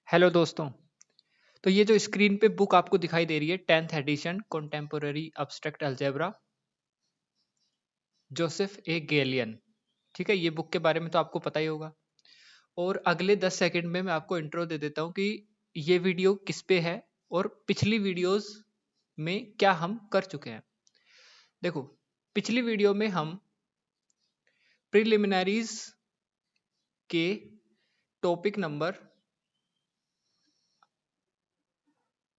Hello दोस्तों। तो ये जो स्क्रीन पे बुक आपको दिखाई दे रही है 10th edition contemporary abstract algebra, Joseph A Gallian. ठीक है, ये बुक के बारे में तो आपको पता ही होगा। और अगले 10 सेकंड में मैं आपको इंट्रो दे देता हूँ कि ये वीडियो किस पे है और पिछली वीडियोस में क्या हम कर चुके हैं। देखो, पिछली वीडियो में हम प्रिलिमिनरीज के topic number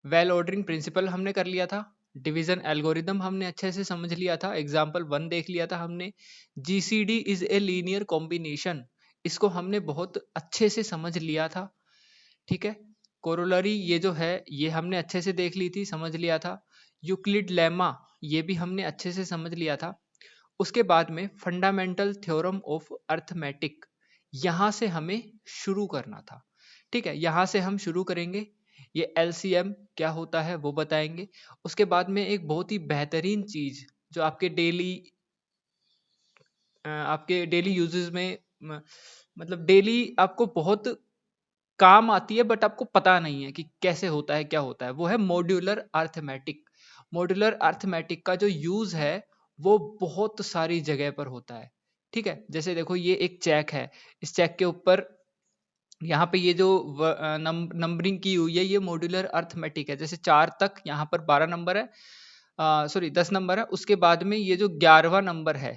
well ordering principle हमने कर लिया था। डिवीजन एल्गोरिदम हमने अच्छे से समझ लिया था, एग्जाम्पल 1 देख लिया था हमने। GCD is a linear combination, इसको हमने बहुत अच्छे से समझ लिया था। ठीक है, कोरोलरी ये जो है ये हमने अच्छे से देख ली थी, समझ लिया था। यूक्लिड लेमा ये भी हमने अच्छे से समझ लिया था। उसके बाद में फंडामेंटल थ्योरम ऑफ अर्थमेटिक, यहां से हमें शुरू करना था। ठीक है, यहां से हम शुरू करेंगे। ये एलसीएम क्या होता है वो बताएंगे। उसके बाद में एक बहुत ही बेहतरीन चीज जो आपके डेली यूजेस में मतलब डेली आपको बहुत काम आती है, बट आपको पता नहीं है कि कैसे होता है, क्या होता है, वो है मॉड्यूलर अर्थमेटिक। मॉड्यूलर अर्थमेटिक का जो यूज है वो बहुत सारी जगह पर होता है। ठीक है, जैसे देखो ये एक चेक है, इस चेक के ऊपर यहाँ पे ये जो नंबरिंग की हुई है ये मॉड्यूलर अर्थमेटिक है। जैसे 4 तक यहाँ पर 12 नंबर है, सॉरी 10 नंबर है। उसके बाद में ये जो 11वां नंबर है,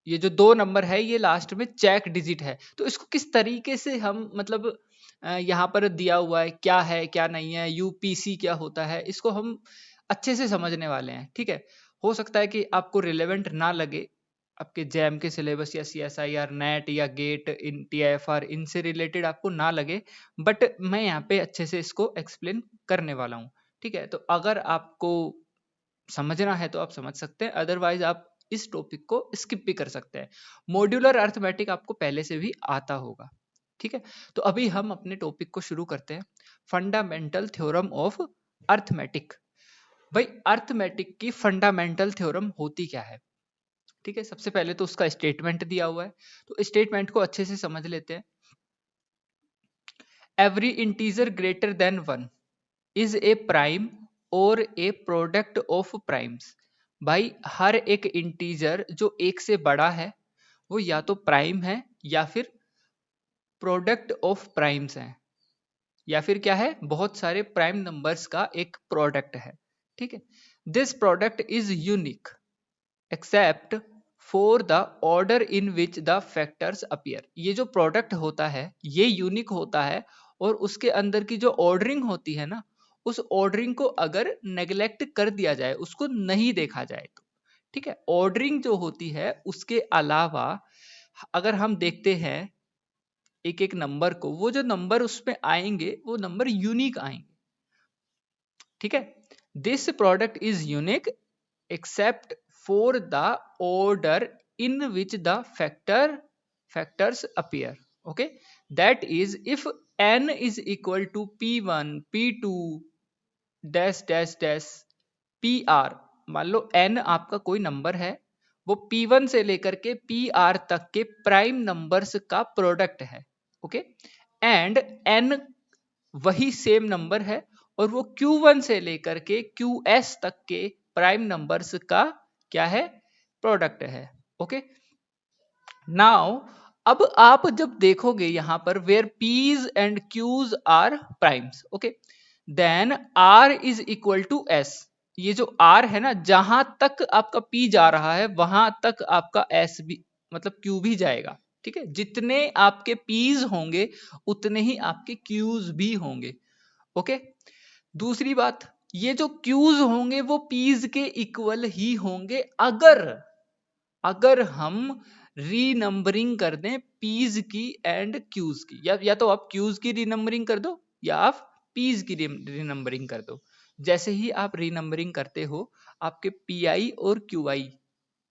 ये जो 2 नंबर है ये लास्ट में चेक डिजिट है। तो इसको किस तरीके से हम मतलब यहाँ पर दिया हुआ है क्या नहीं है, यूपीसी क्या होता है, इसको हम अच्छे से समझने वाले हैं। ठीक है, हो सकता है कि आपको रिलेवेंट ना लगे, आपके जैम के सिलेबस या सीएसआईआर नेट या गेट इन टीआईएफआर इनसे रिलेटेड आपको ना लगे, बट मैं यहाँ पे अच्छे से इसको एक्सप्लेन करने वाला हूँ। ठीक है, तो अगर आपको समझना है तो आप समझ सकते हैं, अदरवाइज आप इस टॉपिक को स्किप भी कर सकते हैं। मॉड्यूलर अर्थमेटिक आपको पहले से भी आता होगा। ठीक है, तो अभी हम अपने टॉपिक को शुरू करते हैं। Fundamental theorem of arithmetic. भाई अर्थमेटिक की फंडामेंटल थ्योरम होती क्या है? ठीक है, सबसे पहले तो उसका स्टेटमेंट दिया हुआ है, तो स्टेटमेंट को अच्छे से समझ लेते हैं। Every integer greater than 1 is a prime और ए प्रोडक्ट ऑफ प्राइम्स। भाई हर एक इंटीजर जो एक से बड़ा है वो या तो प्राइम है या फिर प्रोडक्ट ऑफ प्राइम्स है, या फिर क्या है, बहुत सारे प्राइम नंबर्स का एक प्रोडक्ट है। ठीक है, this product is unique except for the order in which the factors appear. ये जो प्रोडक्ट होता है ये यूनिक होता है, और उसके अंदर की जो ऑर्डरिंग होती है ना, उस ऑर्डरिंग को अगर नेग्लेक्ट कर दिया जाए, उसको नहीं देखा जाए तो। ठीक है, ऑर्डरिंग जो होती है उसके अलावा अगर हम देखते हैं एक एक नंबर को, वो जो नंबर उसमें आएंगे वो नंबर यूनिक आएंगे। ठीक है, this product is unique except for the order in which the factors appear. Okay, that is if n is equal to p1 p2 dash dash dash pr। मान लो n आपका कोई number है, वो p1 से लेकर के pr तक के प्राइम नंबर्स का प्रोडक्ट है। ओके, एंड n वही सेम नंबर है और वो Q1 से लेकर के Qs तक के प्राइम नंबर्स का क्या है, प्रोडक्ट है। ओके, नाउ अब आप जब देखोगे यहां पर where P's and Q's are primes, okay, then R is equal to S। ये जो R है ना, जहां तक आपका P जा रहा है वहां तक आपका S भी मतलब Q भी जाएगा। ठीक है, जितने आपके P's होंगे उतने ही आपके Q's भी होंगे। ओके, दूसरी बात, ये जो Q's होंगे वो P's के इक्वल ही होंगे अगर अगर हम रीनंबरिंग कर दें P's की एंड Q's की, या तो आप Q's की रीनंबरिंग कर दो या आप P's की रीनंबरिंग कर दो। जैसे ही आप रीनंबरिंग करते हो आपके Pi और Qi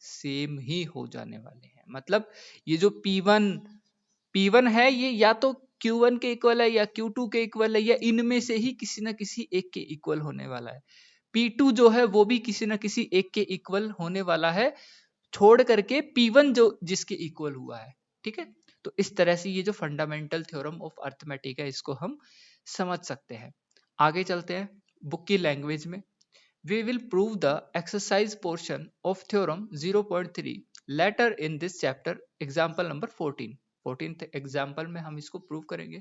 सेम ही हो जाने वाले हैं। मतलब ये जो P1 है ये या तो Q1 के इक्वल है या Q2 के इक्वल है, या इनमें से ही किसी ना किसी एक के इक्वल होने वाला है। P2 जो है वो भी किसी ना किसी एक के इक्वल होने वाला है, छोड़ करके P1 जो जिसके इक्वल हुआ है। ठीक है, तो इस तरह से ये जो फंडामेंटल थ्योरम ऑफ अर्थमेटिक है इसको हम समझ सकते हैं। आगे चलते हैं बुक की लैंग्वेज में। We will prove the exercise portion of theorem 0.3 later in this chapter, example number 14. 14th example में हम इसको प्रूव करेंगे।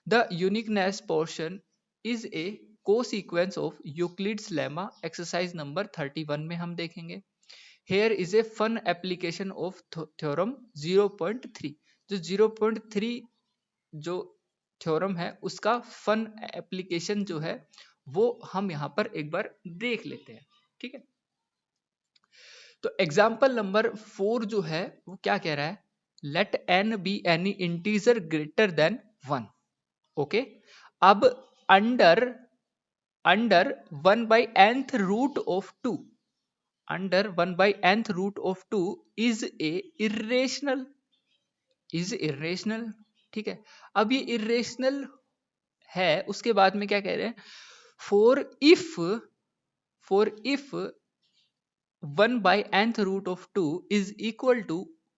The uniqueness portion is a co-sequence of Euclid's lemma, exercise number 31 में हम देखेंगे। Here is a fun application of theorem 0.3। जो 0.3 जो theorem है उसका फन एप्लीकेशन जो है वो हम यहां पर एक बार देख लेते हैं। ठीक है, तो एग्जाम्पल नंबर 4 जो है वो क्या कह रहा है, let n be any integer greater than 1। Okay, अब under 1 by nth root of 2, under 1 by nth root of 2 is a irrational, ठीक है। अब ये इरेशनल है, उसके बाद में क्या कह रहे हैं, for if 1 by nth root of 2 is equal to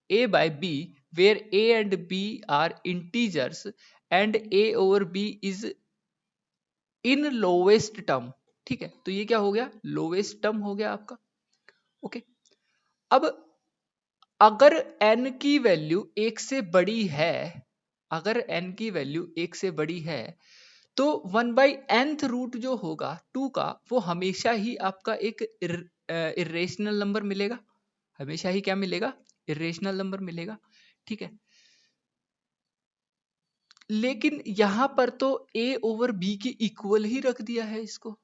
a by b, where a and b are integers and a over b is in lowest term। ठीक है, तो ये क्या हो गया, लोवेस्ट टर्म हो गया आपका। ओके, अब अगर n की वैल्यू 1 से बड़ी है, अगर n की वैल्यू 1 से बड़ी है तो 1 by nth रूट जो होगा 2 का वो हमेशा ही आपका एक इरेशनल नंबर मिलेगा, हमेशा ही क्या मिलेगा, इरेशनल नंबर मिलेगा। ठीक है, लेकिन यहां पर तो a ओवर b के इक्वल ही रख दिया है इसको।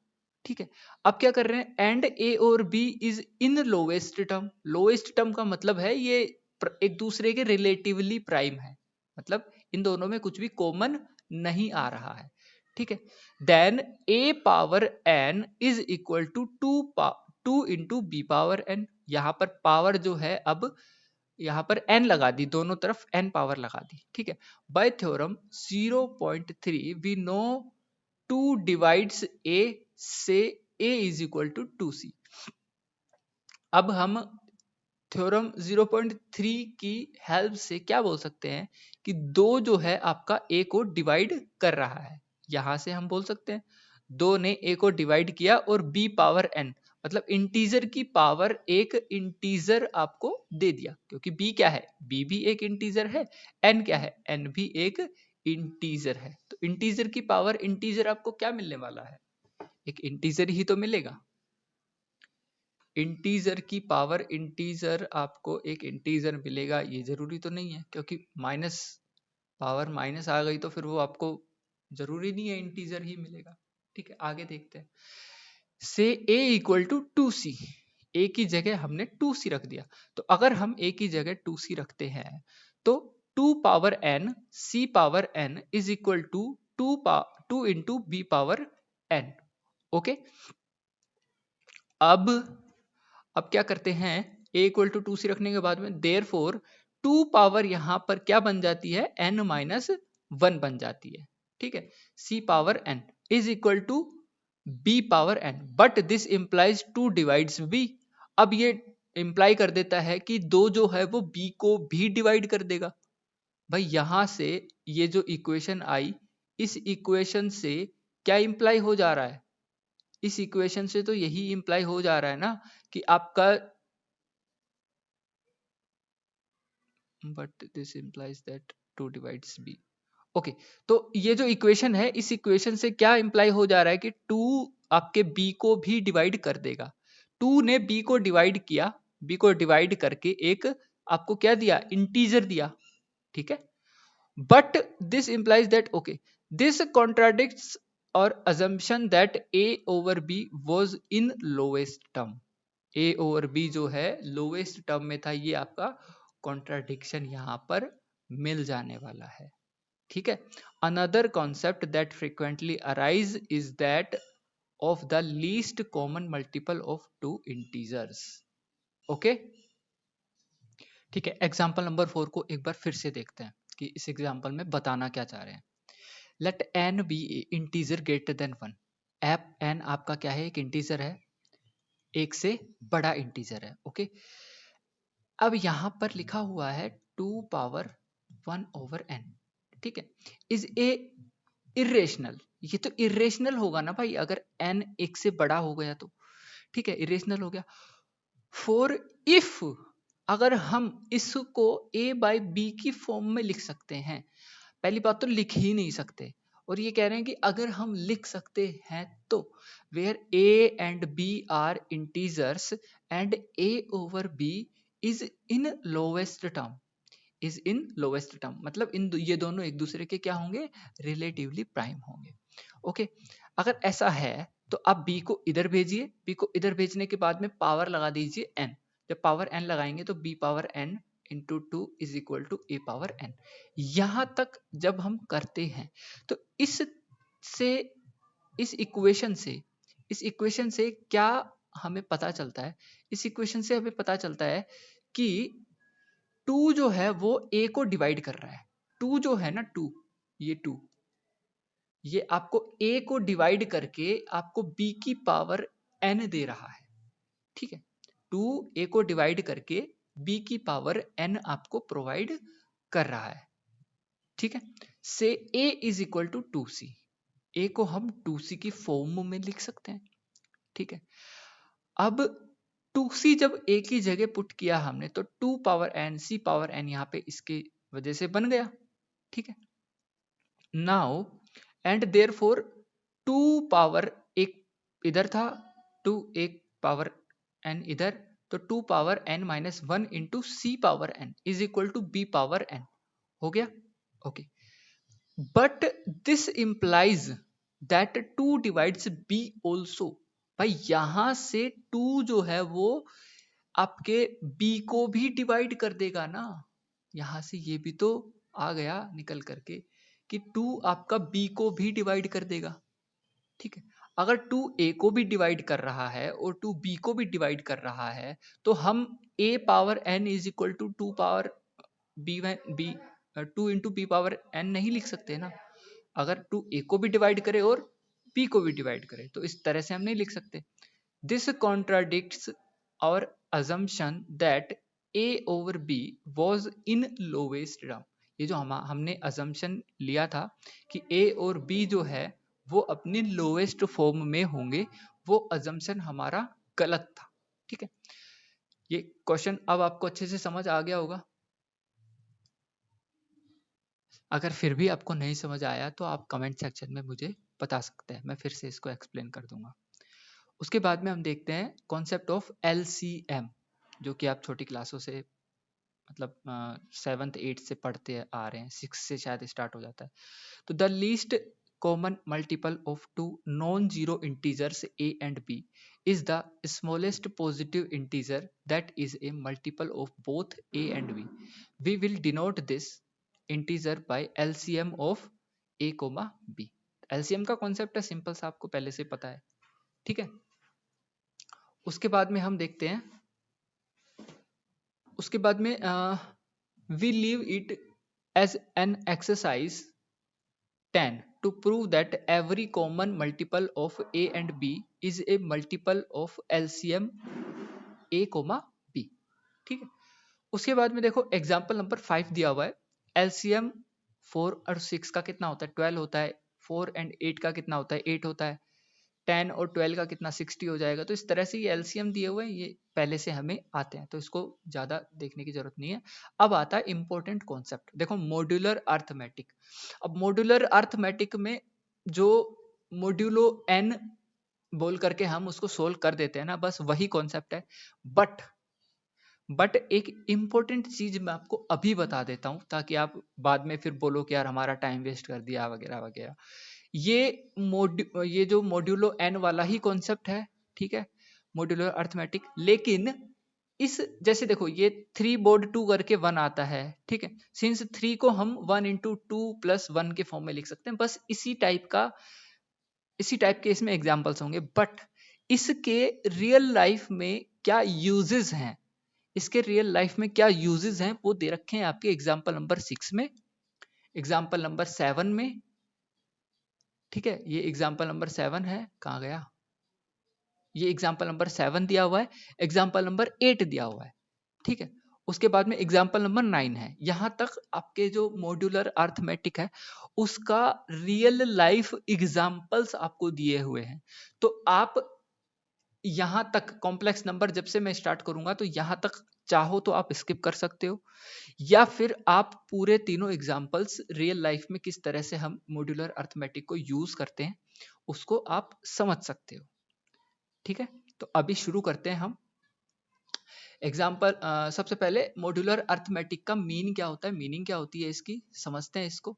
ठीक है, अब क्या कर रहे हैं, एंड a और b is in lowest term. Lowest term का मतलब है ये एक दूसरे के रिलेटिवली प्राइम है, मतलब इन दोनों में कुछ भी कॉमन नहीं आ रहा है। ठीक है, then a power n is equal to 2 into b power n। यहां पर पावर जो है अब यहां पर n लगा दी, दोनों तरफ n पावर लगा दी। ठीक है, by theorem 0.3 we know 2 divides a से a is equal to 2c। अब हम थ्योरम 0.3 की हेल्प से क्या बोल सकते हैं कि 2 जो है आपका a को डिवाइड कर रहा है। यहां से हम बोल सकते हैं 2 ने a को डिवाइड किया और b पावर n, मतलब इंटीजर की पावर एक इंटीजर आपको दे दिया, क्योंकि b क्या है, b भी एक इंटीजर है, n क्या है, n भी एक इंटीजर है। तो इंटीजर की पावर इंटीजर आपको क्या मिलने वाला है, एक इंटीजर ही तो मिलेगा। इंटीजर की पावर इंटीजर आपको एक इंटीजर मिलेगा, ये जरूरी तो नहीं है, क्योंकि माइनस पावर माइनस आ गई तो फिर वो आपको जरूरी नहीं है इंटीजर ही मिलेगा। ठीक है, आगे देखते हैं। से a equal to 2c, a की जगह हमने 2c रख दिया, तो अगर हम a की जगह 2c रखते हैं तो 2 power n c power n is equal to 2 into b power n। ओके, अब क्या करते हैं, a इक्वल टू 2c रखने के बाद में देयर फोर 2 पावर यहां पर क्या बन जाती है, n माइनस 1 बन जाती है। ठीक है, c power n is equal to b power n, but this implies 2 divides b। अब ये इंप्लाई कर देता है कि 2 जो है वो b को भी डिवाइड कर देगा। भाई यहां से ये जो इक्वेशन आई, इस इक्वेशन से क्या इंप्लाई हो जा रहा है, इस इक्वेशन से तो यही इंप्लाई हो जा रहा है ना कि आपका, but this implies that 2 divides b। Okay, तो ये जो इक्वेशन है, इस इक्वेशन से क्या इंप्लाई हो जा रहा है कि 2 आपके b को भी डिवाइड कर देगा। 2 ने b को डिवाइड किया, b को डिवाइड करके एक आपको क्या दिया, इंटीजर दिया। ठीक है, but this implies that, okay, this contradicts और assumption that a over b was in lowest term। a over b जो है लोवेस्ट टर्म में था, ये आपका कॉन्ट्राडिक्शन यहां पर मिल जाने वाला है। ठीक है, another concept that frequently arise is that of the least common multiple of 2 integers. Okay, ठीक है, एग्जाम्पल नंबर 4 को एक बार फिर से देखते हैं कि इस एग्जाम्पल में बताना क्या चाह रहे हैं। Let n be integer greater than 1। एप n आपका क्या है, एक इंटीजर है, एक से बड़ा इंटीजर है। ओके, अब यहां पर लिखा हुआ है 2 पावर 1/n, ठीक है, इज ए इरेशनल। ये तो इरेशनल होगा ना भाई, अगर n एक से बड़ा हो गया तो, ठीक है, इरेशनल हो गया। फॉर इफ, अगर हम इसको a बाई बी की फॉर्म में लिख सकते हैं, पहली बात तो लिख ही नहीं सकते, और ये कह रहे हैं कि अगर हम लिख सकते हैं तो where a and b are integers and a over b is in lowest term, is in lowest term, मतलब ये दोनों एक दूसरे के क्या होंगे, रिलेटिवली प्राइम होंगे। ओके, अगर ऐसा है तो आप b को इधर भेजिए, b को इधर भेजने के बाद में पावर लगा दीजिए n, जब पावर n लगाएंगे तो b power n into two is equal to a power n। यहां तक जब हम करते हैं तो इससे, इस इक्वेशन से, इस इक्वेशन से क्या हमें पता चलता है, इस इक्वेशन से हमें पता चलता है कि 2 जो है वो a को डिवाइड कर रहा है, 2 जो है ना 2, ये 2, ये आपको a को डिवाइड करके आपको b की पावर n दे रहा है, ठीक है, 2 a को डिवाइड करके b की पावर n आपको प्रोवाइड कर रहा है, ठीक है। से a is equal to 2c, a को हम 2c की फॉर्म में लिख सकते हैं, ठीक है। अब 2c जब a की जगह पुट किया हमने तो 2 power n c power n यहाँ पे इसके वजह से बन गया, ठीक है। नाउ एंड देयर फोर 2 पावर, एक इधर था 2, एक पावर n इधर, तो 2 power n minus 1 into c power n is equal to b power n हो गया, okay. But this implies that 2 divides b also, भाई यहां से 2 जो है वो आपके b को भी डिवाइड कर देगा ना, यहां से ये भी तो आ गया निकल करके कि 2 आपका b को भी डिवाइड कर देगा, ठीक है। अगर 2 a को भी डिवाइड कर रहा है और 2 b को भी डिवाइड कर रहा है तो हम a power n is equal to 2 power b 2 into b power n नहीं लिख सकते ना, अगर 2 a को भी डिवाइड करे और b को भी डिवाइड करे तो इस तरह से हम नहीं लिख सकते। This contradicts our assumption that a over b was in lowest term, ये जो हमने assumption लिया था कि a और b जो है वो अपनी लोएस्ट फॉर्म में होंगे, वो assumption हमारा गलत था, ठीक है। ये क्वेश्चन अब आपको अच्छे से समझ आ गया होगा। अगर फिर भी आपको नहीं समझ आया तो आप कमेंट सेक्शन में मुझे बता सकते हैं, मैं फिर से इसको एक्सप्लेन कर दूंगा। उसके बाद में हम देखते हैं कॉन्सेप्ट ऑफ LCM, जो कि आप छोटी क्लासों से मतलब 7th 8th से पढ़ते आ रहे हैं, 6 से शायद स्टार्ट हो जाता है। तो the least common multiple of two non zero integers a and b is the smallest positive integer that is a multiple of both a and b। We will denote this integer by LCM of a, b। LCM का concept है simple सा, आपको पहले से पता है, ठीक है। उसके बाद में हम देखते हैं, उसके बाद में we leave it as an exercise 10 to prove that every common multiple of a and b is a multiple of LCM a, b, ठीक है। उसके बाद में देखो एग्जाम्पल नंबर 5 दिया हुआ है, LCM 4 और 6 का कितना होता है, 12 होता है, 4 एंड 8 का कितना होता है, 8 होता है, 10 और 12 का कितना 60 हो जाएगा। तो इस तरह से ये एलसीएम दिए हुए हैं, ये पहले से हमें आते हैं तो इसको ज्यादा देखने की जरूरत नहीं है। अब आता है इंपॉर्टेंट कॉन्सेप्ट, देखो मॉड्यूलर अर्थमेटिक। अब मॉड्यूलर अर्थमेटिक में जो मॉड्यूलो n बोल करके हम उसको सोल्व कर देते हैं ना, बस वही कॉन्सेप्ट है। बट एक इंपॉर्टेंट चीज मैं आपको अभी बता देता हूं ताकि आप बाद में फिर बोलो कि यार हमारा टाइम वेस्ट कर दिया वगैरह वगैरह। ये जो मॉड्यूलो n वाला ही कॉन्सेप्ट है, ठीक है, मॉड्यूलर अर्थमेटिक। लेकिन इस जैसे देखो ये 3 बोर्ड 2 करके 1 आता है, ठीक है, सिंस 3 को हम 1 इंटू 2 प्लस 1 के फॉर्म में लिख सकते हैं, बस इसी टाइप के इसमें एग्जाम्पल्स होंगे। बट इसके रियल लाइफ में क्या यूजेस हैं, इसके रियल लाइफ में क्या यूजेस हैं वो दे रखे हैं आपके एग्जाम्पल नंबर 6 में, एग्जाम्पल नंबर 7 में, ठीक है। ये एग्जाम्पल नंबर 7 है, कहाँ गया, ये एग्जाम्पल नंबर 7 दिया हुआ है, एग्जाम्पल नंबर 8 दिया हुआ है, ठीक है। उसके बाद में एग्जाम्पल नंबर 9 है। यहां तक आपके जो मॉड्यूलर अर्थमेटिक है उसका रियल लाइफ एग्जाम्पल्स आपको दिए हुए हैं। तो आप यहां तक कॉम्प्लेक्स नंबर जब से मैं स्टार्ट करूंगा तो यहां तक चाहो तो आप स्किप कर सकते हो, या फिर आप पूरे तीनों एग्जाम्पल्स रियल लाइफ में किस तरह से हम मॉड्यूलर अर्थमेटिक को यूज करते हैं उसको आप समझ सकते हो। ठीक है, तो अभी शुरू करते हैं हम एग्जाम्पल। सबसे पहले मॉड्यूलर अर्थमेटिक का मीन क्या होता है, मीनिंग क्या होती है इसकी, समझते हैं इसको।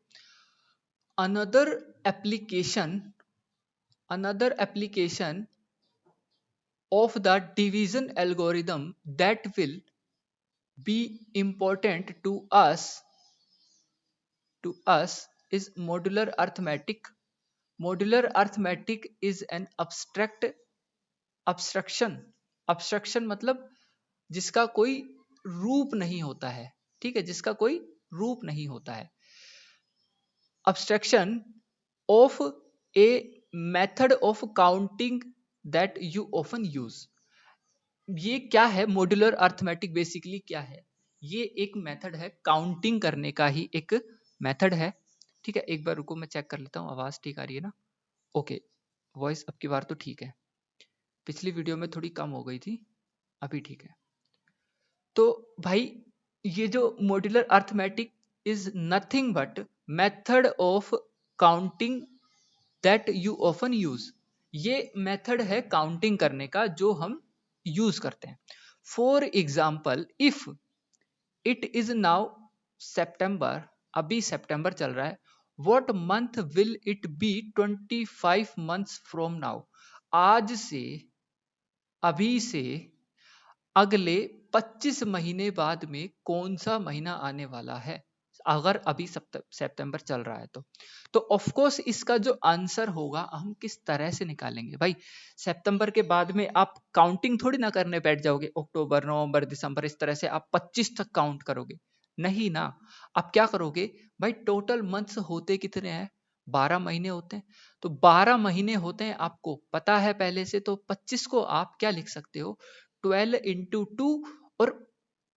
Another application another application of the division algorithm that will be important to us is modular arithmetic. Modular arithmetic is an abstraction मतलब जिसका कोई रूप नहीं होता है। ठीक है, जिसका कोई रूप नहीं होता है। abstraction of a method of counting that you often use। ये क्या है मॉड्यूलर अर्थमेटिक, बेसिकली क्या है, ये एक मेथड है, काउंटिंग करने का ही एक मेथड है। ठीक है, एक बार रुको मैं चेक कर लेता हूँ आवाज ठीक आ रही है ना। ओके, वॉइस अब की बार तो ठीक है, पिछली वीडियो में थोड़ी कम हो गई थी, अभी ठीक है। तो भाई ये जो modular arithmetic is nothing but method of counting that you often use. ये मेथड है काउंटिंग करने का जो हम यूज करते हैं। For example, if it is now September, अभी सेप्टेम्बर चल रहा है, what month will it be 25 months from now. आज से, अभी से अगले 25 महीने बाद में कौन सा महीना आने वाला है, अगर अभी सितंबर चल रहा है तो ऑफ कोर्स इसका जो आंसर होगा हम किस तरह से निकालेंगे भाई। सितंबर के बाद में आप काउंटिंग थोड़ी ना करने बैठ जाओगे, अक्टूबर नवंबर दिसंबर इस तरह से आप 25 तक काउंट करोगे, नहीं ना। आप क्या करोगे भाई, टोटल मंथ्स होते कितने हैं, 12 महीने होते हैं। तो 12 महीने होते हैं आपको पता है पहले से, तो 25 को आप क्या लिख सकते हो, 12 into 2। और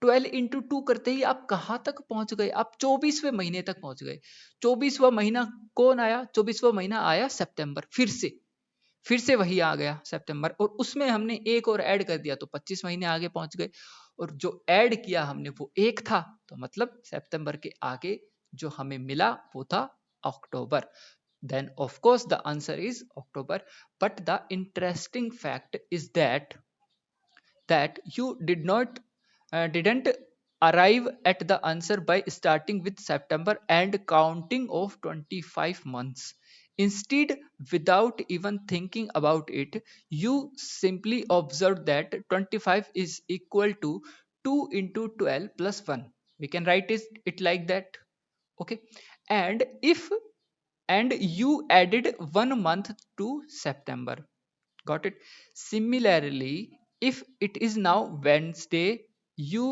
12 into 2 करते ही आप कहां तक पहुंच गए, आप 24वें महीने तक पहुंच गए। 24वां महीना कौन आया, 24वां महीना आया सितंबर, फिर से वही आ गया सितंबर, और उसमें हमने एक और ऐड कर दिया तो 25 महीने आगे पहुंच गए। और जो ऐड किया हमने वो एक था, तो मतलब सितंबर के आगे जो हमें मिला वो था अक्टूबर। then of course the answer is October. But the interesting fact is that you didn't arrive at the answer by starting with September and counting of 25 months. Instead, without even thinking about it, you simply observed that 25 is equal to 2 into 12 plus 1. We can write it like that. Okay, and if and you added 1 month to September. Got it? Similarly, if it is now Wednesday, you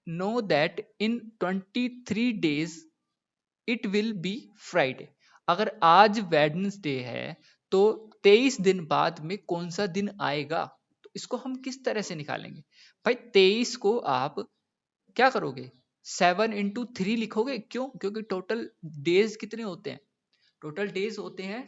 know that in 23 days it will be Friday. अगर आज Wednesday है तो 23 दिन बाद में कौन सा दिन आएगा, तो इसको हम किस तरह से निकालेंगे भाई। 23 को आप क्या करोगे, 7 into 3 लिखोगे। क्यों, क्योंकि टोटल डेज कितने होते हैं, टोटल डेज होते हैं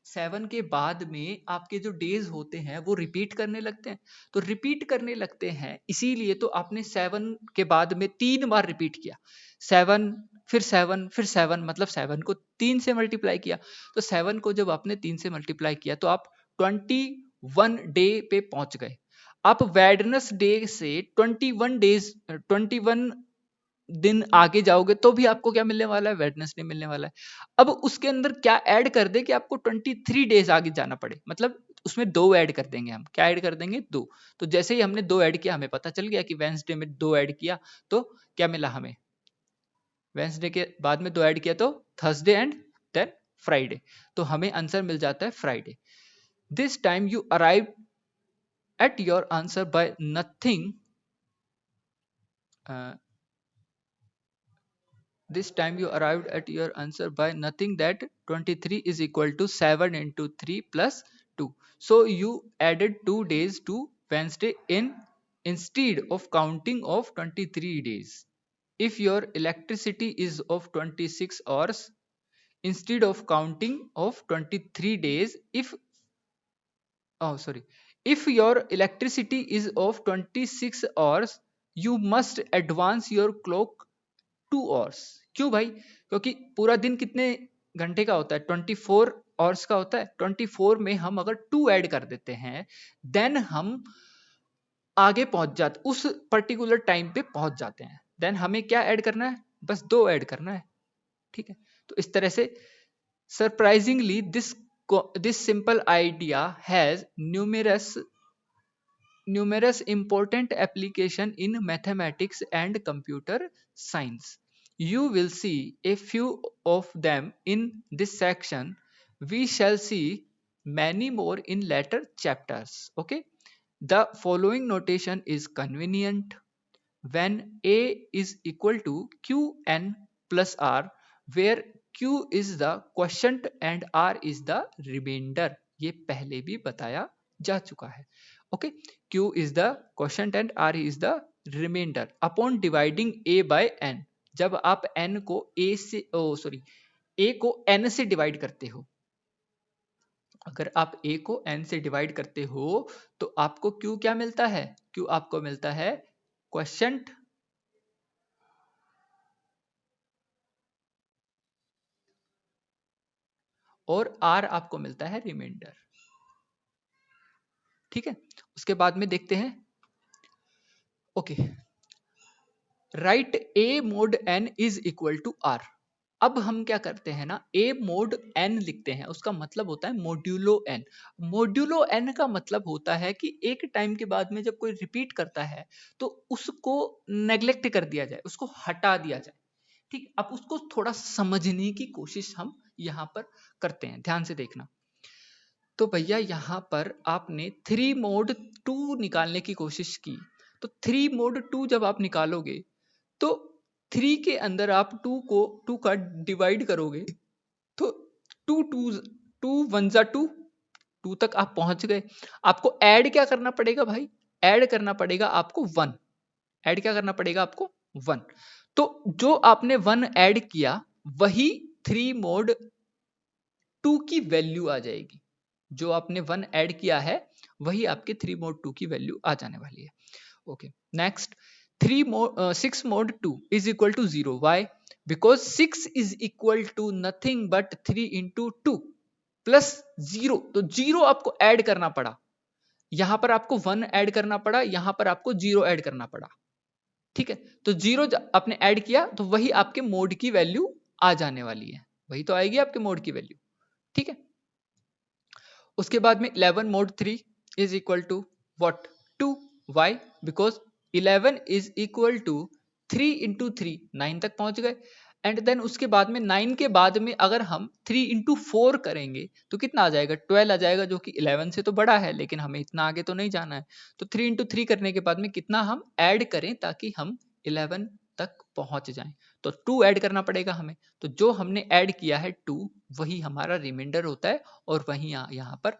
7 के बाद में आपके जो डेज होते हैं वो रिपीट करने लगते हैं। तो रिपीट करने लगते हैं इसीलिए तो आपने 7 के बाद में 3 बार रिपीट किया, 7 फिर 7 फिर 7, मतलब 7 को 3 से मल्टीप्लाई किया। तो 7 को जब आपने 3 से मल्टीप्लाई किया तो आप 21 डे पे पहुंच गए। आप वेडनेसडे से 21 दिन आगे जाओगे तो भी आपको क्या मिलने वाला है, वेडनेसडे मिलने वाला है। अब उसके अंदर क्या ऐड कर दे कि आपको 23 डेज आगे जाना पड़े, मतलब उसमें 2 ऐड कर देंगे हम। क्या ऐड कर देंगे, 2। तो जैसे ही हमने 2 ऐड किया हमें पता चल गया कि वेंसडे में 2 ऐड किया तो क्या मिला हमें, वेंसडे के बाद में 2 ऐड किया तो थर्सडे एंड देन फ्राइडे, तो हमें आंसर मिल जाता है Friday. This time you arrive at your answer by nothing this time you arrived at your answer by nothing that 23 is equal to 7 into 3 plus 2. So you added 2 days to Wednesday in instead of counting of 23 days. If your electricity is of 26 hours, instead of counting of 23 days, if your electricity is of 26 hours, you must advance your clock 2 hours. क्यों भाई? क्योंकि पूरा दिन कितने घंटे का होता है? 24 आवर्स का होता है। 24 में हम अगर 2 ऐड कर देते हैं, देन हम आगे पहुंच जाते, उस पर्टिकुलर टाइम पे पहुंच जाते हैं। देन हमें क्या ऐड करना है? बस 2 ऐड करना है। ठीक है, तो इस तरह से surprisingly this simple idea has numerous important application in mathematics and computer science. You will see a few of them in this section. We shall see many more in later chapters. Okay, the following notation is convenient when A is equal to Qn plus R, where Q is the quotient and R is the remainder. ये पहले भी बताया जा चुका है। Okay, Q is the quotient and R is the remainder. Upon dividing A by N, जब आप N को A को N से डिवाइड करते हो, अगर आप A को N से डिवाइड करते हो तो आपको Q क्या मिलता है? Q आपको मिलता है क्वोशंट और R आपको मिलता है रिमाइंडर। ठीक है, उसके बाद में देखते हैं। Okay, right A mod N is equal to R। अब हम क्या करते हैं ना, A mod N लिखते हैं, उसका मतलब होता है मोड्यूलो N। मोड्यूलो N का मतलब होता है कि एक टाइम के बाद में जब कोई रिपीट करता है तो उसको नेग्लेक्ट कर दिया जाए, उसको हटा दिया जाए। ठीक, अब उसको थोड़ा समझने की कोशिश हम यहाँ पर करते हैं, ध्यान से देखना। तो भैया यहाँ पर आपने 3 mod 2 निकालने की कोशिश की, तो 3 mod 2 जब आप निकालोगे तो 3 के अंदर आप 2 का डिवाइड करोगे तो 2 1 जा 2 तक आप पहुंच गए। आपको ऐड क्या करना पड़ेगा भाई? ऐड करना पड़ेगा आपको 1। ऐड क्या करना पड़ेगा आपको? 1। तो जो आपने 1 ऐड किया वही 3 mod 2 की वैल्यू आ जाएगी। जो आपने 1 ऐड किया है वही आपके 3 mod 2 की वैल्यू आ जाने वाली है। Okay, next 6 mod 2 is equal to 0. Why? Because 6 is equal to nothing but 3 into 2 plus 0। तो 0 आपको ऐड करना पड़ा, यहां पर आपको 1 ऐड करना पड़ा, यहां पर आपको 0 ऐड करना पड़ा। ठीक है, तो 0 आपने ऐड किया तो वही आपके मोड की वैल्यू आ जाने वाली है, वही तो आएगी आपके मोड की वैल्यू। ठीक है, उसके बाद में 11 mod 3 is equal to what? 2। why? because 11 is equal to 3 into 3, 9 तक पहुंच गए। एंड देन उसके बाद में 9 के बाद में अगर हम 3 into 4 करेंगे तो कितना आ जाएगा? 12 आ जाएगा, जो कि 11 से तो बड़ा है, लेकिन हमें इतना आगे तो नहीं जाना है। तो 3 into 3 करने के बाद में कितना हम ऐड करें ताकि हम 11 तक पहुंच जाएं? तो 2 ऐड करना पड़ेगा हमें। तो जो हमने ऐड किया है 2, वही हमारा रिमाइंडर होता है और वही यहाँ पर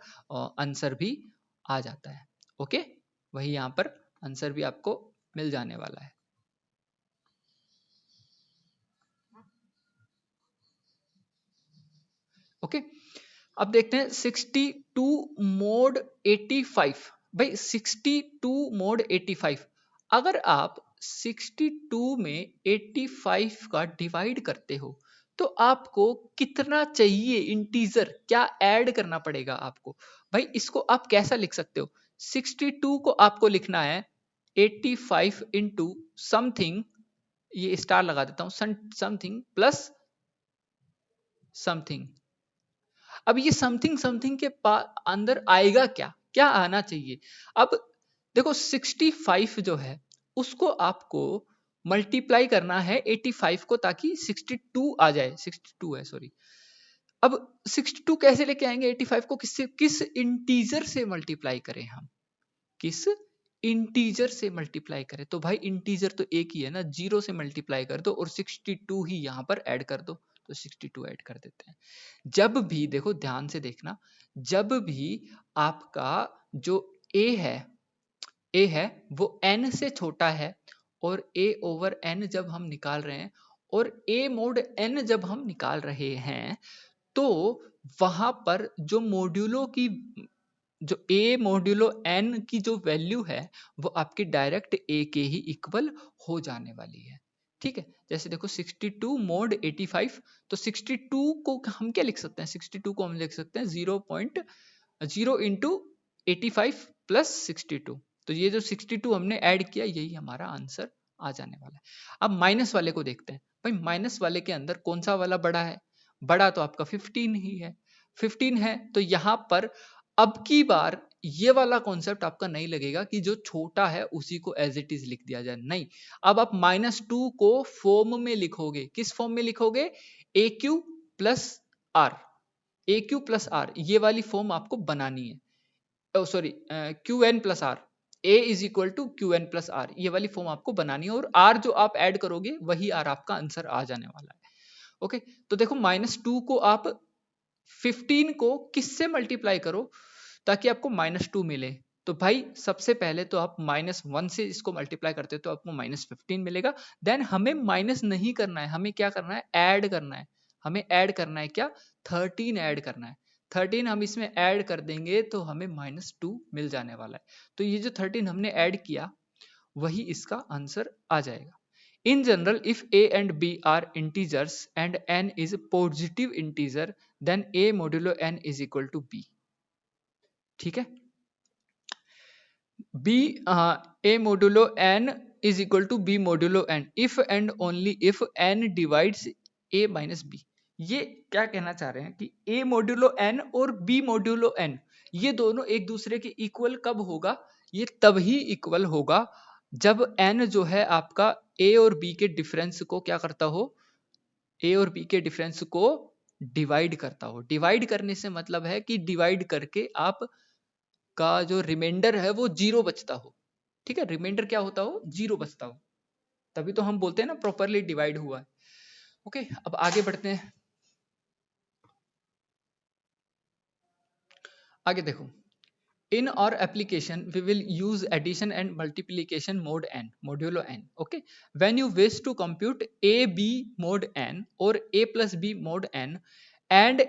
आंसर भी आ जाता है। ओके, वही यहाँ पर आंसर भी आपको मिल जाने वाला है। ओके, अब देखते हैं 62 mod 85। भाई 62 mod 85, अगर आप 62 में 85 का डिवाइड करते हो तो आपको कितना चाहिए इंटीजर, क्या ऐड करना पड़ेगा आपको? भाई इसको आप कैसा लिख सकते हो? 62 को आपको लिखना है 85 इंटू समथिंग, ये स्टार लगा देता हूं, समथिंग प्लस समथिंग। अब ये समथिंग समथिंग के अंदर आएगा क्या, क्या आना चाहिए? अब देखो 65 जो है उसको आपको मल्टीप्लाई करना है 85 को, ताकि 62 आ जाए। 62 है, सॉरी। अब 62 कैसे लेके आएंगे 85 को? किस इंटीजर से मल्टीप्लाई करें हम? किस इंटीजर से मल्टीप्लाई करें? तो भाई इंटीजर तो एक ही है ना, 0 से मल्टीप्लाई कर दो और 62 ही यहां पर ऐड कर दो। तो 62 ऐड कर देते हैं। जब भी देखो, ध्यान से देखना, जब भी आपका जो a है, ए है वो n से छोटा है और a ओवर n जब हम निकाल रहे हैं और a मोड n जब हम निकाल रहे हैं तो वहां पर जो मोड्यूलो की जो a मॉड्यूलो n की जो वैल्यू है वो आपकी डायरेक्ट a के ही इक्वल हो जाने वाली है। ठीक है, जैसे देखो 62 मोड 85, तो 62 को हम क्या लिख सकते हैं, 62 को हम लिख सकते हैं 0.0 इंटू 85 प्लस 62। तो ये जो 62 हमने ऐड किया यही हमारा आंसर आ जाने वाला है। अब माइनस वाले को देखते हैं। भाई माइनस वाले के अंदर कौन सा वाला बड़ा है, बड़ा तो आपका 15 ही है। 15 है तो यहां पर अब की बार ये वाला कॉन्सेप्ट आपका नहीं लगेगा कि जो छोटा है उसी को एज इट इज लिख दिया जाए, नहीं। अब आप -2 को फॉर्म में लिखोगे, किस फॉर्म में लिखोगे, A Q plus R, A Q plus R, ये वाली फॉर्म आपको बनानी है। Sorry, Q N plus R, A is equal to Q N plus R, ये वाली फॉर्म आपको बनानी है और आर जो आप ऐड करोगे वही आर आपका आंसर आ जाने वाला है। ओके, तो देखो -2 को आप 15 को किससे मल्टीप्लाई करो ताकि आपको -2 मिले। तो भाई सबसे पहले तो आप -1 से इसको मल्टीप्लाई करते हो तो आपको -15 मिलेगा। देन हमें माइनस नहीं करना है, हमें क्या करना है, ऐड करना है। हमें ऐड करना है क्या, 13 ऐड करना है। 13 हम इसमें ऐड कर देंगे तो हमें -2 मिल जाने वाला है। तो ये जो 13 हमने ऐड किया वही इसका आंसर आ जाएगा। In general, if a and b are integers and n is a positive integer, then a modulo n is equal to b. ठीक है, b a modulo n is equal to b modulo n if and only if n divides a minus b. ये क्या कहना चाह रहे हैं कि a modulo n और b मोड्यूलो n ये दोनों एक दूसरे के इक्वल कब होगा, ये तभी इक्वल होगा जब n जो है आपका a और b के डिफरेंस को क्या करता हो, a और b के डिफरेंस को डिवाइड करता हो। डिवाइड करने से मतलब है कि डिवाइड करके आप का जो रिमाइंडर है वो 0 बचता हो। ठीक है, रिमाइंडर क्या होता हो, 0 बचता हो, तभी तो हम बोलते हैं ना प्रॉपरली डिवाइड हुआ है। ओके, अब आगे बढ़ते हैं। आगे देखो, in our application we will use addition and multiplication mode n, modulo n. Okay, when you wish to compute a b mod n or a plus b mod n and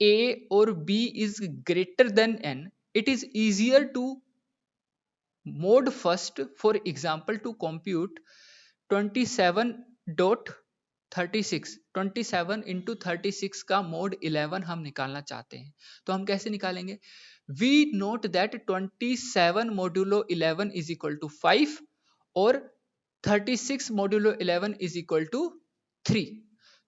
a or b is greater than n, it is easier to mod first. For example, to compute 27.36, 27 into 36 का mode 11 हम निकालना चाहते हैं, तो हम कैसे निकालेंगे, we note that 27 modulo 11 is equal to 5 और 36 मोड्यूलो 11 इज इक्वल टू 3।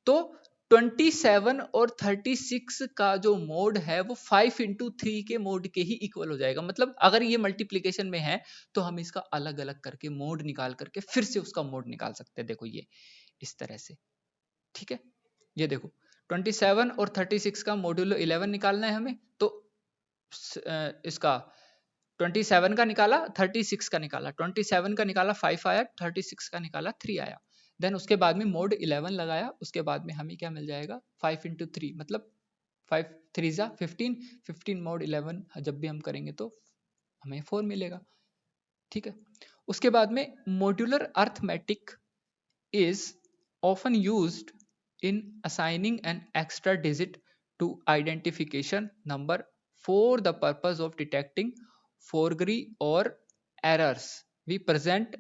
तो 27 और 36 का जो मोड है वो 5 इंटू 3 के मोड के ही इक्वल हो जाएगा। मतलब अगर ये मल्टीप्लीकेशन में है तो हम इसका अलग अलग करके मोड निकाल करके फिर से उसका मोड निकाल सकते हैं। देखो ये इस तरह से, ठीक है, ये देखो 27 और 36 का मॉड्यूलो 11 निकालना है हमें, तो इसका 27 का निकाला, 36 का निकाला, 27 का निकाला 5 आया, 36 का निकाला 3 आया। देन उसके बाद में मोड 11 लगाया, उसके बाद में हमें क्या मिल जाएगा, 5 इंटू 3 मतलब 5 3 जा 15, 15 मोड 11 जब भी हम करेंगे तो हमें 4 मिलेगा। ठीक है, उसके बाद में modular arithmetic is often used in assigning an extra digit to identification number for the purpose of detecting forgery or errors we present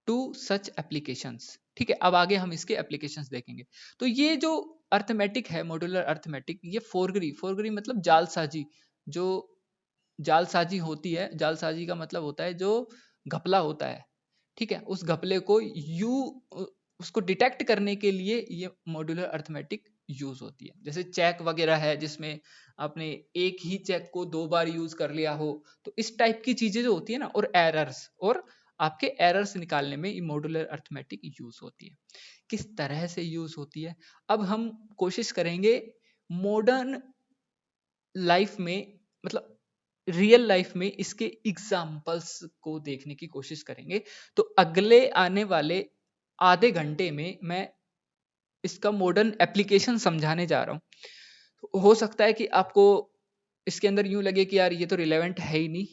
to such applications। ठीक है, अब आगे हम इसके एप्लीकेशंस देखेंगे। तो ये जो अर्थमेटिक है, मॉड्यूलर अर्थमेटिक, ये फोरगरी, फोरगरी मतलब जालसाजी, जो जालसाजी होती है, जालसाजी का मतलब होता है जो घपला होता है। ठीक है, उस घपले को उसको डिटेक्ट करने के लिए ये मॉड्यूलर अर्थमेटिक यूज होती है। जैसे चेक वगैरह है जिसमें आपने एक ही चेक को 2 बार यूज कर लिया हो, तो इस टाइप की चीजें जो होती है ना, और एरर्स, और आपके एरर्स निकालने में ये मॉड्यूलर अर्थमेटिक यूज होती है। किस तरह से यूज होती है, अब हम कोशिश करेंगे मॉडर्न लाइफ में, मतलब रियल लाइफ में इसके एग्जाम्पल्स को देखने की कोशिश करेंगे। तो अगले आने वाले आधे घंटे में मैं इसका मॉडर्न एप्लीकेशन समझाने जा रहा हूँ। हो सकता है कि आपको इसके अंदर यूं लगे कि यार ये तो रिलेवेंट है ही नहीं,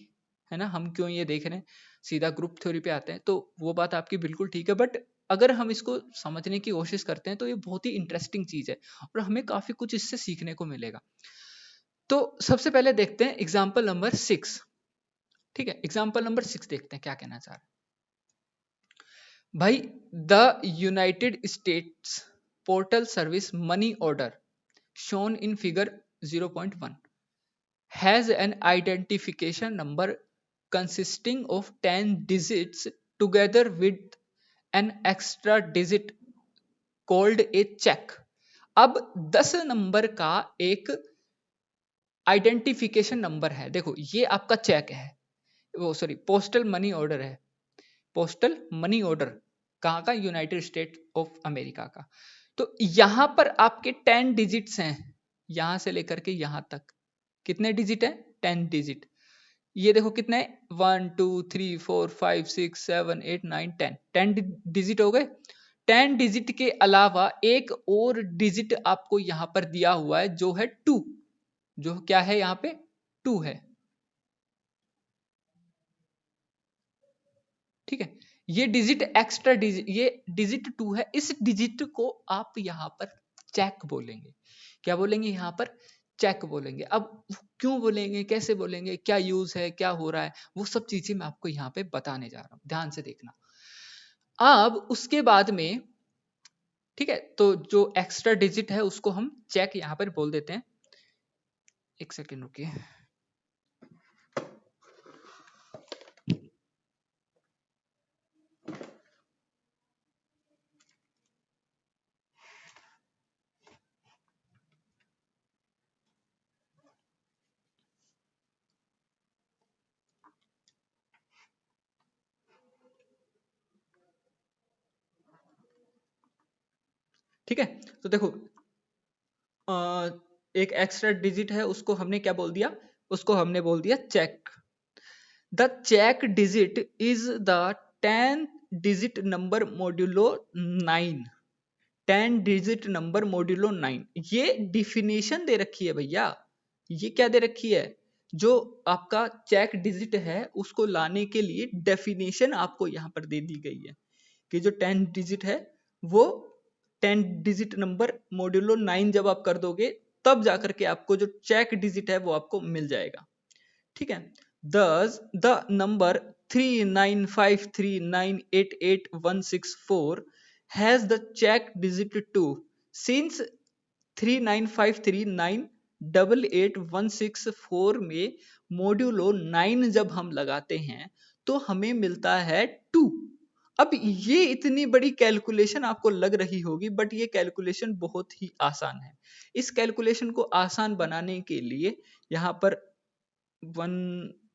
है ना, हम क्यों ये देख रहे हैं। सीधा ग्रुप थ्योरी पे आते हैं, तो वो बात आपकी बिल्कुल ठीक है, बट अगर हम इसको समझने की कोशिश करते हैं तो ये बहुत ही इंटरेस्टिंग चीज है और हमें काफी कुछ इससे सीखने को मिलेगा। तो सबसे पहले देखते हैं एग्जाम्पल नंबर 6। ठीक है, एग्जाम्पल नंबर 6 देखते हैं क्या कहना चाह रहा है भाई। The United states portal service money order shown in figure 0.1 has an identification number consisting of 10 digits together with an extra digit called a check। अब 10 नंबर का एक आइडेंटिफिकेशन नंबर है। देखो ये आपका चेक है, वो सॉरी पोस्टल मनी ऑर्डर है। पोस्टल मनी ऑर्डर कहाँ का? यूनाइटेड स्टेट ऑफ अमेरिका का। तो यहां पर आपके 10 डिजिट्स हैं, यहां से लेकर के यहां तक कितने डिजिट है? 10 डिजिट। ये देखो कितने? 1 2 3 4 5 6 7 8 9 10 10 डिजिट हो गए। 10 डिजिट के अलावा एक और डिजिट आपको यहां पर दिया हुआ है जो है 2। जो क्या है यहाँ पे? 2 है। ठीक है, ये डिजिट एक्स्ट्रा डिजिट, ये डिजिट 2 है। इस डिजिट को आप यहां पर चेक बोलेंगे। क्या बोलेंगे यहाँ पर? चेक बोलेंगे। अब क्यों बोलेंगे, कैसे बोलेंगे, क्या यूज है, क्या हो रहा है, वो सब चीजें मैं आपको यहाँ पे बताने जा रहा हूं, ध्यान से देखना। अब उसके बाद में ठीक है, तो जो एक्स्ट्रा डिजिट है उसको हम चेक यहाँ पर बोल देते हैं। एक सेकेंड रुकिए। ठीक है, तो देखो एक एक्स्ट्रा डिजिट है, उसको हमने क्या बोल दिया? उसको हमने बोल दिया check. The check digit is the 10 digit number modulo 9। 10 digit number modulo 9, ये डिफिनेशन दे रखी है भैया। ये क्या दे रखी है? जो आपका चेक डिजिट है उसको लाने के लिए डेफिनेशन आपको यहाँ पर दे दी गई है कि जो 10 डिजिट है वो 10 डिजिट नंबर मॉड्यूलो 9 जब आप कर दोगे तब जाकर के आपको जो चेक डिजिट है वो आपको मिल जाएगा। ठीक है, thus the number 39539888164 has the check digit 2। since 39539888164 में मॉड्यूलो 9 जब हम लगाते हैं तो हमें मिलता है 2। अब ये इतनी बड़ी कैलकुलेशन आपको लग रही होगी, बट ये कैलकुलेशन बहुत ही आसान है। इस कैलकुलेशन को आसान बनाने के लिए यहाँ पर वन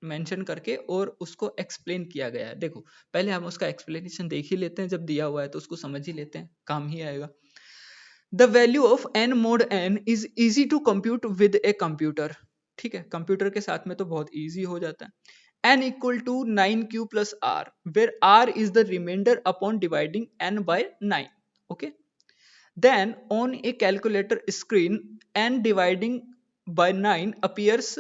मेंशन करके और उसको एक्सप्लेन किया गया है। देखो पहले हम उसका एक्सप्लेनेशन देख ही लेते हैं, जब दिया हुआ है तो उसको समझ ही लेते हैं, काम ही आएगा। The value of n mod n is easy to compute with a computer. ठीक है, कंप्यूटर के साथ में तो बहुत इजी हो जाता है। n equal to 9q plus r where r is the remainder upon dividing n by 9। okay, then on a calculator screen n dividing by 9 appears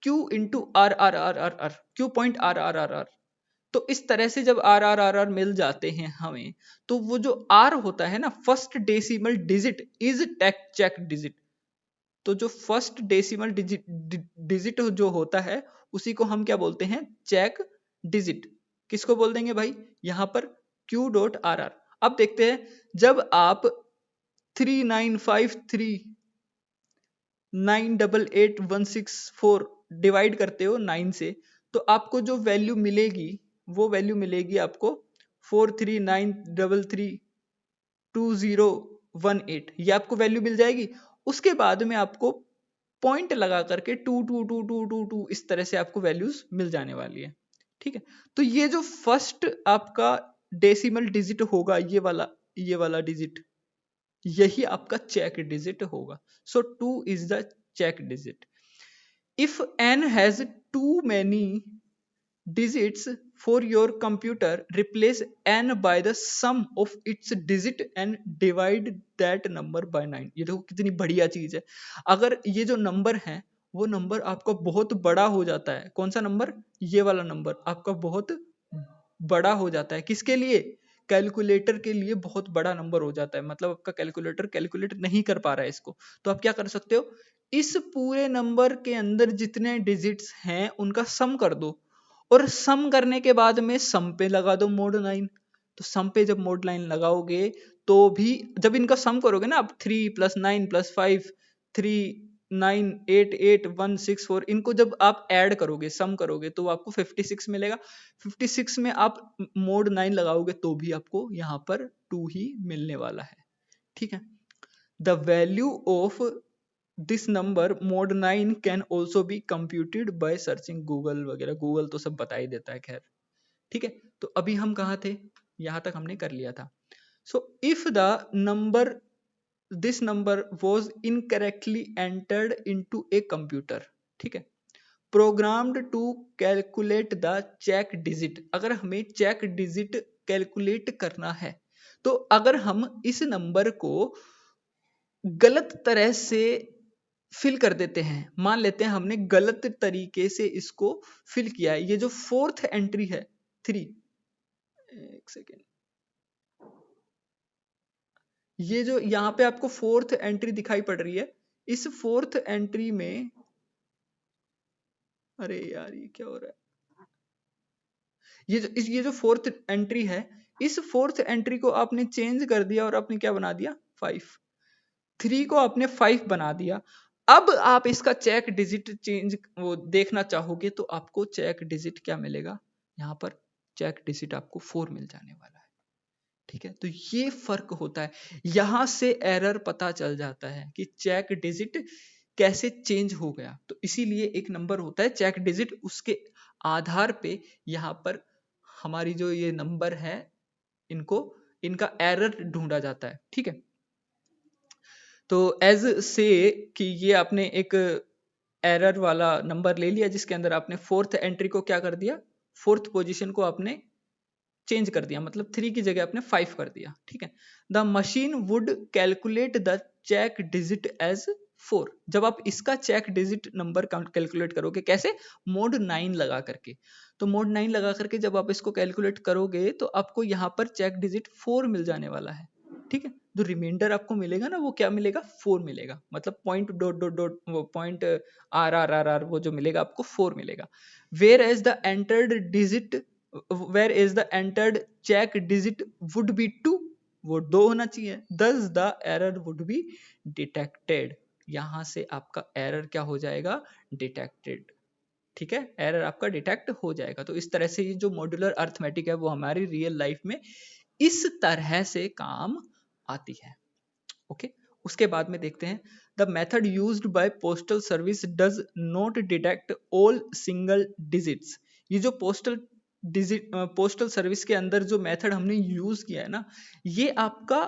q into r r r r r q point r r r r। तो इस तरह से जब are आर आर are मिल जाते हैं हमें, तो वो जो आर होता है ना, first decimal digit is take check digit. तो जो फर्स्ट डेसिमल डिजिट जो होता है उसी को हम क्या बोलते हैं? Check digit. किसको बोल देंगे भाई? यहां पर q डॉट आर आर। अब देखते हैं, जब आप 39539888164 डिवाइड करते हो 9 से, तो आपको जो वैल्यू मिलेगी वो वैल्यू मिलेगी आपको 439332018। ये आपको वैल्यू मिल जाएगी। उसके बाद में आपको पॉइंट लगा करके 22222 इस तरह से आपको वैल्यूज मिल जाने वाली है। ठीक है, तो ये जो फर्स्ट आपका डेसिमल डिजिट होगा, ये वाला डिजिट, यही आपका चेक डिजिट होगा। So 2 is the check digit. If n has too many digits for your computer, replace n by the sum of its digit and divide that number by 9। ये देखो कितनी बढ़िया चीज है। अगर ये जो नंबर है वो नंबर आपका बहुत बड़ा हो जाता है, कौन सा नंबर? ये वाला नंबर आपका बहुत बड़ा हो जाता है। किसके लिए? कैलकुलेटर के लिए बहुत बड़ा नंबर हो जाता है, मतलब आपका कैलकुलेटर कैलकुलेट नहीं कर पा रहा है इसको। तो आप क्या कर सकते हो, इस पूरे नंबर के अंदर जितने डिजिट्स हैं उनका सम कर दो, और सम करने के बाद में सम पे लगा दो मोड 9। तो सम पे जब मोड 9 लगाओगे तो भी जब इनका सम करोगे ना, आप 3 प्लस 9 प्लस 5, 3 9 8 8 1 6 4, इनको जब आप ऐड करोगे, सम करोगे, तो आपको 56 मिलेगा। 56 में आप मोड 9 लगाओगे तो भी आपको यहाँ पर 2 ही मिलने वाला है। ठीक है। The value of this number mode 9 can also be computed by searching Google वगैरह। गूगल तो सब बता ही देता है, खैर। ठीक है। तो अभी हम कहाँ थे, यहां तक हमने कर लिया था। So if the number this number was incorrectly entered into a computer, ठीक है, programmed to calculate the check digit, अगर हमें चेक डिजिट कैलकुलेट करना है, तो अगर हम इस नंबर को गलत तरह से फिल कर देते हैं, मान लेते हैं हमने गलत तरीके से इसको फिल किया है, ये जो फोर्थ एंट्री है 3, एक सेकेंड, ये जो यहाँ पे आपको फोर्थ एंट्री दिखाई पड़ रही है, इस फोर्थ एंट्री में, अरे यार ये क्या हो रहा है, ये जो फोर्थ एंट्री है, इस फोर्थ एंट्री को आपने चेंज कर दिया और आपने क्या बना दिया 5, 3 को आपने 5 बना दिया। अब आप इसका चेक डिजिट चेंज वो देखना चाहोगे तो आपको चेक डिजिट क्या मिलेगा, यहाँ पर चेक डिजिट आपको 4 मिल जाने वाला है। ठीक है। तो ये फर्क होता है, यहां से एरर पता चल जाता है कि चेक डिजिट कैसे चेंज हो गया। तो इसीलिए एक नंबर होता है चेक डिजिट, उसके आधार पे यहाँ पर हमारी जो ये नंबर है, इनको इनका एरर ढूंढा जाता है। ठीक है। तो एज से कि ये आपने एक एरर वाला नंबर ले लिया जिसके अंदर आपने फोर्थ एंट्री को क्या कर दिया, फोर्थ पोजीशन को आपने चेंज कर दिया, मतलब 3 की जगह आपने 5 कर दिया। ठीक है। The machine would calculate the check digit as 4, जब आप इसका चेक डिजिट नंबर कैलकुलेट करोगे, कैसे, मोड 9 लगा करके। तो मोड 9 लगा करके जब आप इसको कैलकुलेट करोगे तो आपको यहाँ पर चेक डिजिट 4 मिल जाने वाला है। ठीक है। जो रिमाइंडर आपको मिलेगा ना, वो क्या मिलेगा, 4 मिलेगा, मतलब पॉइंट डॉट डॉट डॉट वो पॉइंट आर आर आर आर वो जो मिलेगा आपको 4 मिलेगा। Whereas the entered digit, where is the entered check digit would be 2, वो 2 होना चाहिए, thus the error would be detected, यहां से आपका एरर क्या हो जाएगा, डिटेक्टेड। ठीक है। एरर आपका डिटेक्ट हो जाएगा। तो इस तरह से ये जो मॉड्यूलर अर्थमेटिक है वो हमारी रियल लाइफ में इस तरह से काम आती है। ओके। उसके बाद में देखते हैं, the method used by postal service does not detect all single digits. ये जो पोस्टल सर्विस के अंदर जो मेथड हमने यूज किया है ना, ये आपका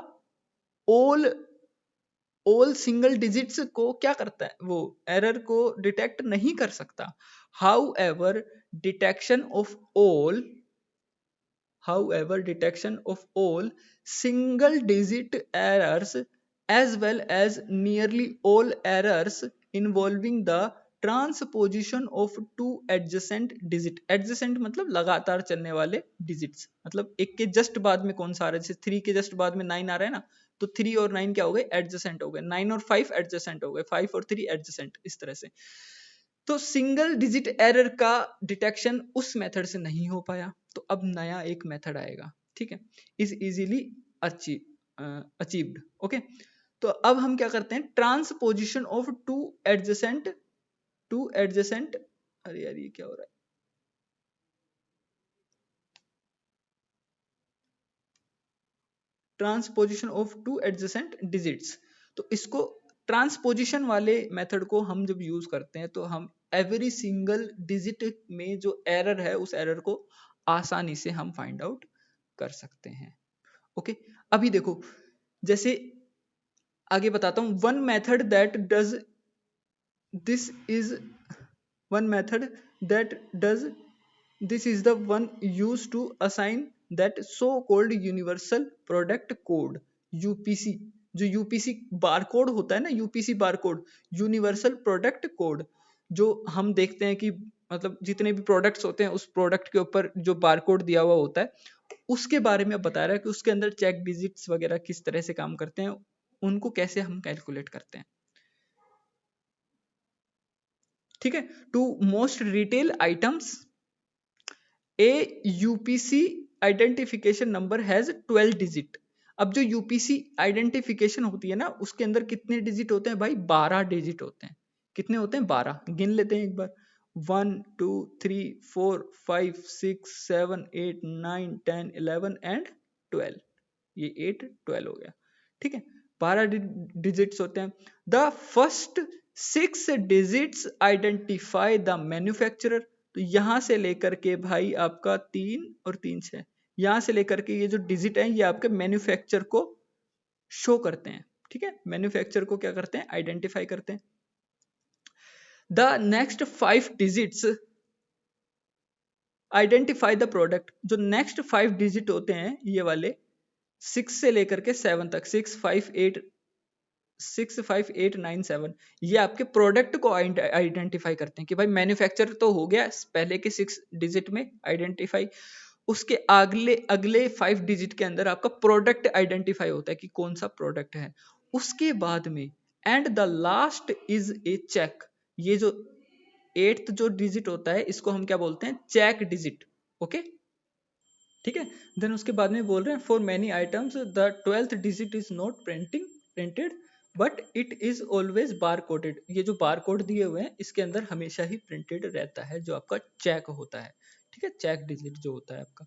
ऑल सिंगल डिजिट्स को क्या करता है, वो एरर को डिटेक्ट नहीं कर सकता। How ever detection of all However, detection of all single-digit errors as well as nearly all errors involving the transposition of two adjacent digit, adjacent मतलब लगातार चलने वाले digits, मतलब एक के जस्ट बाद में कौन सा आ रहा है, जैसे 3 के जस्ट बाद में 9 आ रहा है ना, तो 3 और 9 क्या हो गए, एडजेसेंट हो गए, 9 और 5 एडजेसेंट हो गए, 5 और 3 एडजेसेंट, इस तरह से। तो सिंगल डिजिट एरर का डिटेक्शन उस मेथड से नहीं हो पाया, तो अब नया एक मेथड आएगा। ठीक है। Is easily achieved. ओके। तो अब हम क्या करते हैं, ट्रांसपोजिशन ऑफ टू एडजेसेंट, अरे यार ये क्या हो रहा है, transposition of two adjacent digits. तो इसको ट्रांसपोजिशन वाले मेथड को हम जब यूज करते हैं तो हम एवरी सिंगल डिजिट में जो एरर है उस एरर को आसानी से हम फाइंड आउट कर सकते हैं। ओके। अभी देखो, जैसे आगे बताता हूं, one method that does this is one method that does this is the one use to assign that so called universal product code, UPC. जो यूपीसी बार कोड होता है ना, UPC bar code, universal product code, जो हम देखते हैं कि मतलब जितने भी प्रोडक्ट्स होते हैं उस प्रोडक्ट के ऊपर जो बारकोड दिया हुआ होता है उसके बारे में बता रहा है कि उसके अंदर चेक डिजिट्स वगैरह किस तरह से काम करते हैं, उनको कैसे हम कैलकुलेट करते हैं। ठीक है, to most retail items a UPC identification number has 12 digit. अब जो यूपीसी आइडेंटिफिकेशन होती है ना उसके अंदर कितने डिजिट होते हैं भाई? 12 डिजिट होते हैं। कितने होते हैं? 12। गिन लेते हैं एक बार। 1 2 3 4 5 6 7 8 9 10 11 एंड 12। ये 8 12 हो गया। ठीक है, 12 डिजिट्स होते हैं। The first 6 digits identify the manufacturer. तो यहां से लेकर के भाई आपका 3 और 3 6, यहां से लेकर के ये जो डिजिट है ये आपके मैन्युफैक्चर को शो करते हैं। ठीक है, मैन्युफैक्चर को क्या करते हैं? आइडेंटिफाई करते हैं। The next 5 digits identify the product. जो नेक्स्ट 5 डिजिट होते हैं ये वाले 6 से लेकर के 7 तक, 6 5 8 ये आपके प्रोडक्ट को आइडेंटिफाई करते हैं कि भाई मैन्युफैक्चर तो हो गया पहले के 6 डिजिट में आइडेंटिफाई, उसके अगले अगले 5 डिजिट के अंदर आपका प्रोडक्ट आइडेंटिफाई होता है कि कौन सा प्रोडक्ट है। उसके बाद में and the last is a check. ये जो 8th जो डिजिट होता है इसको हम क्या बोलते हैं? Check digit. ओके, ठीक है। देन उसके बाद में बोल रहे हैं for many items the 12th digit is not printed but it is always bar coded. ये जो बार कोड दिए हुए हैं इसके अंदर हमेशा ही प्रिंटेड रहता है जो आपका चेक होता है। ठीक है, चेक डिजिट जो होता है आपका,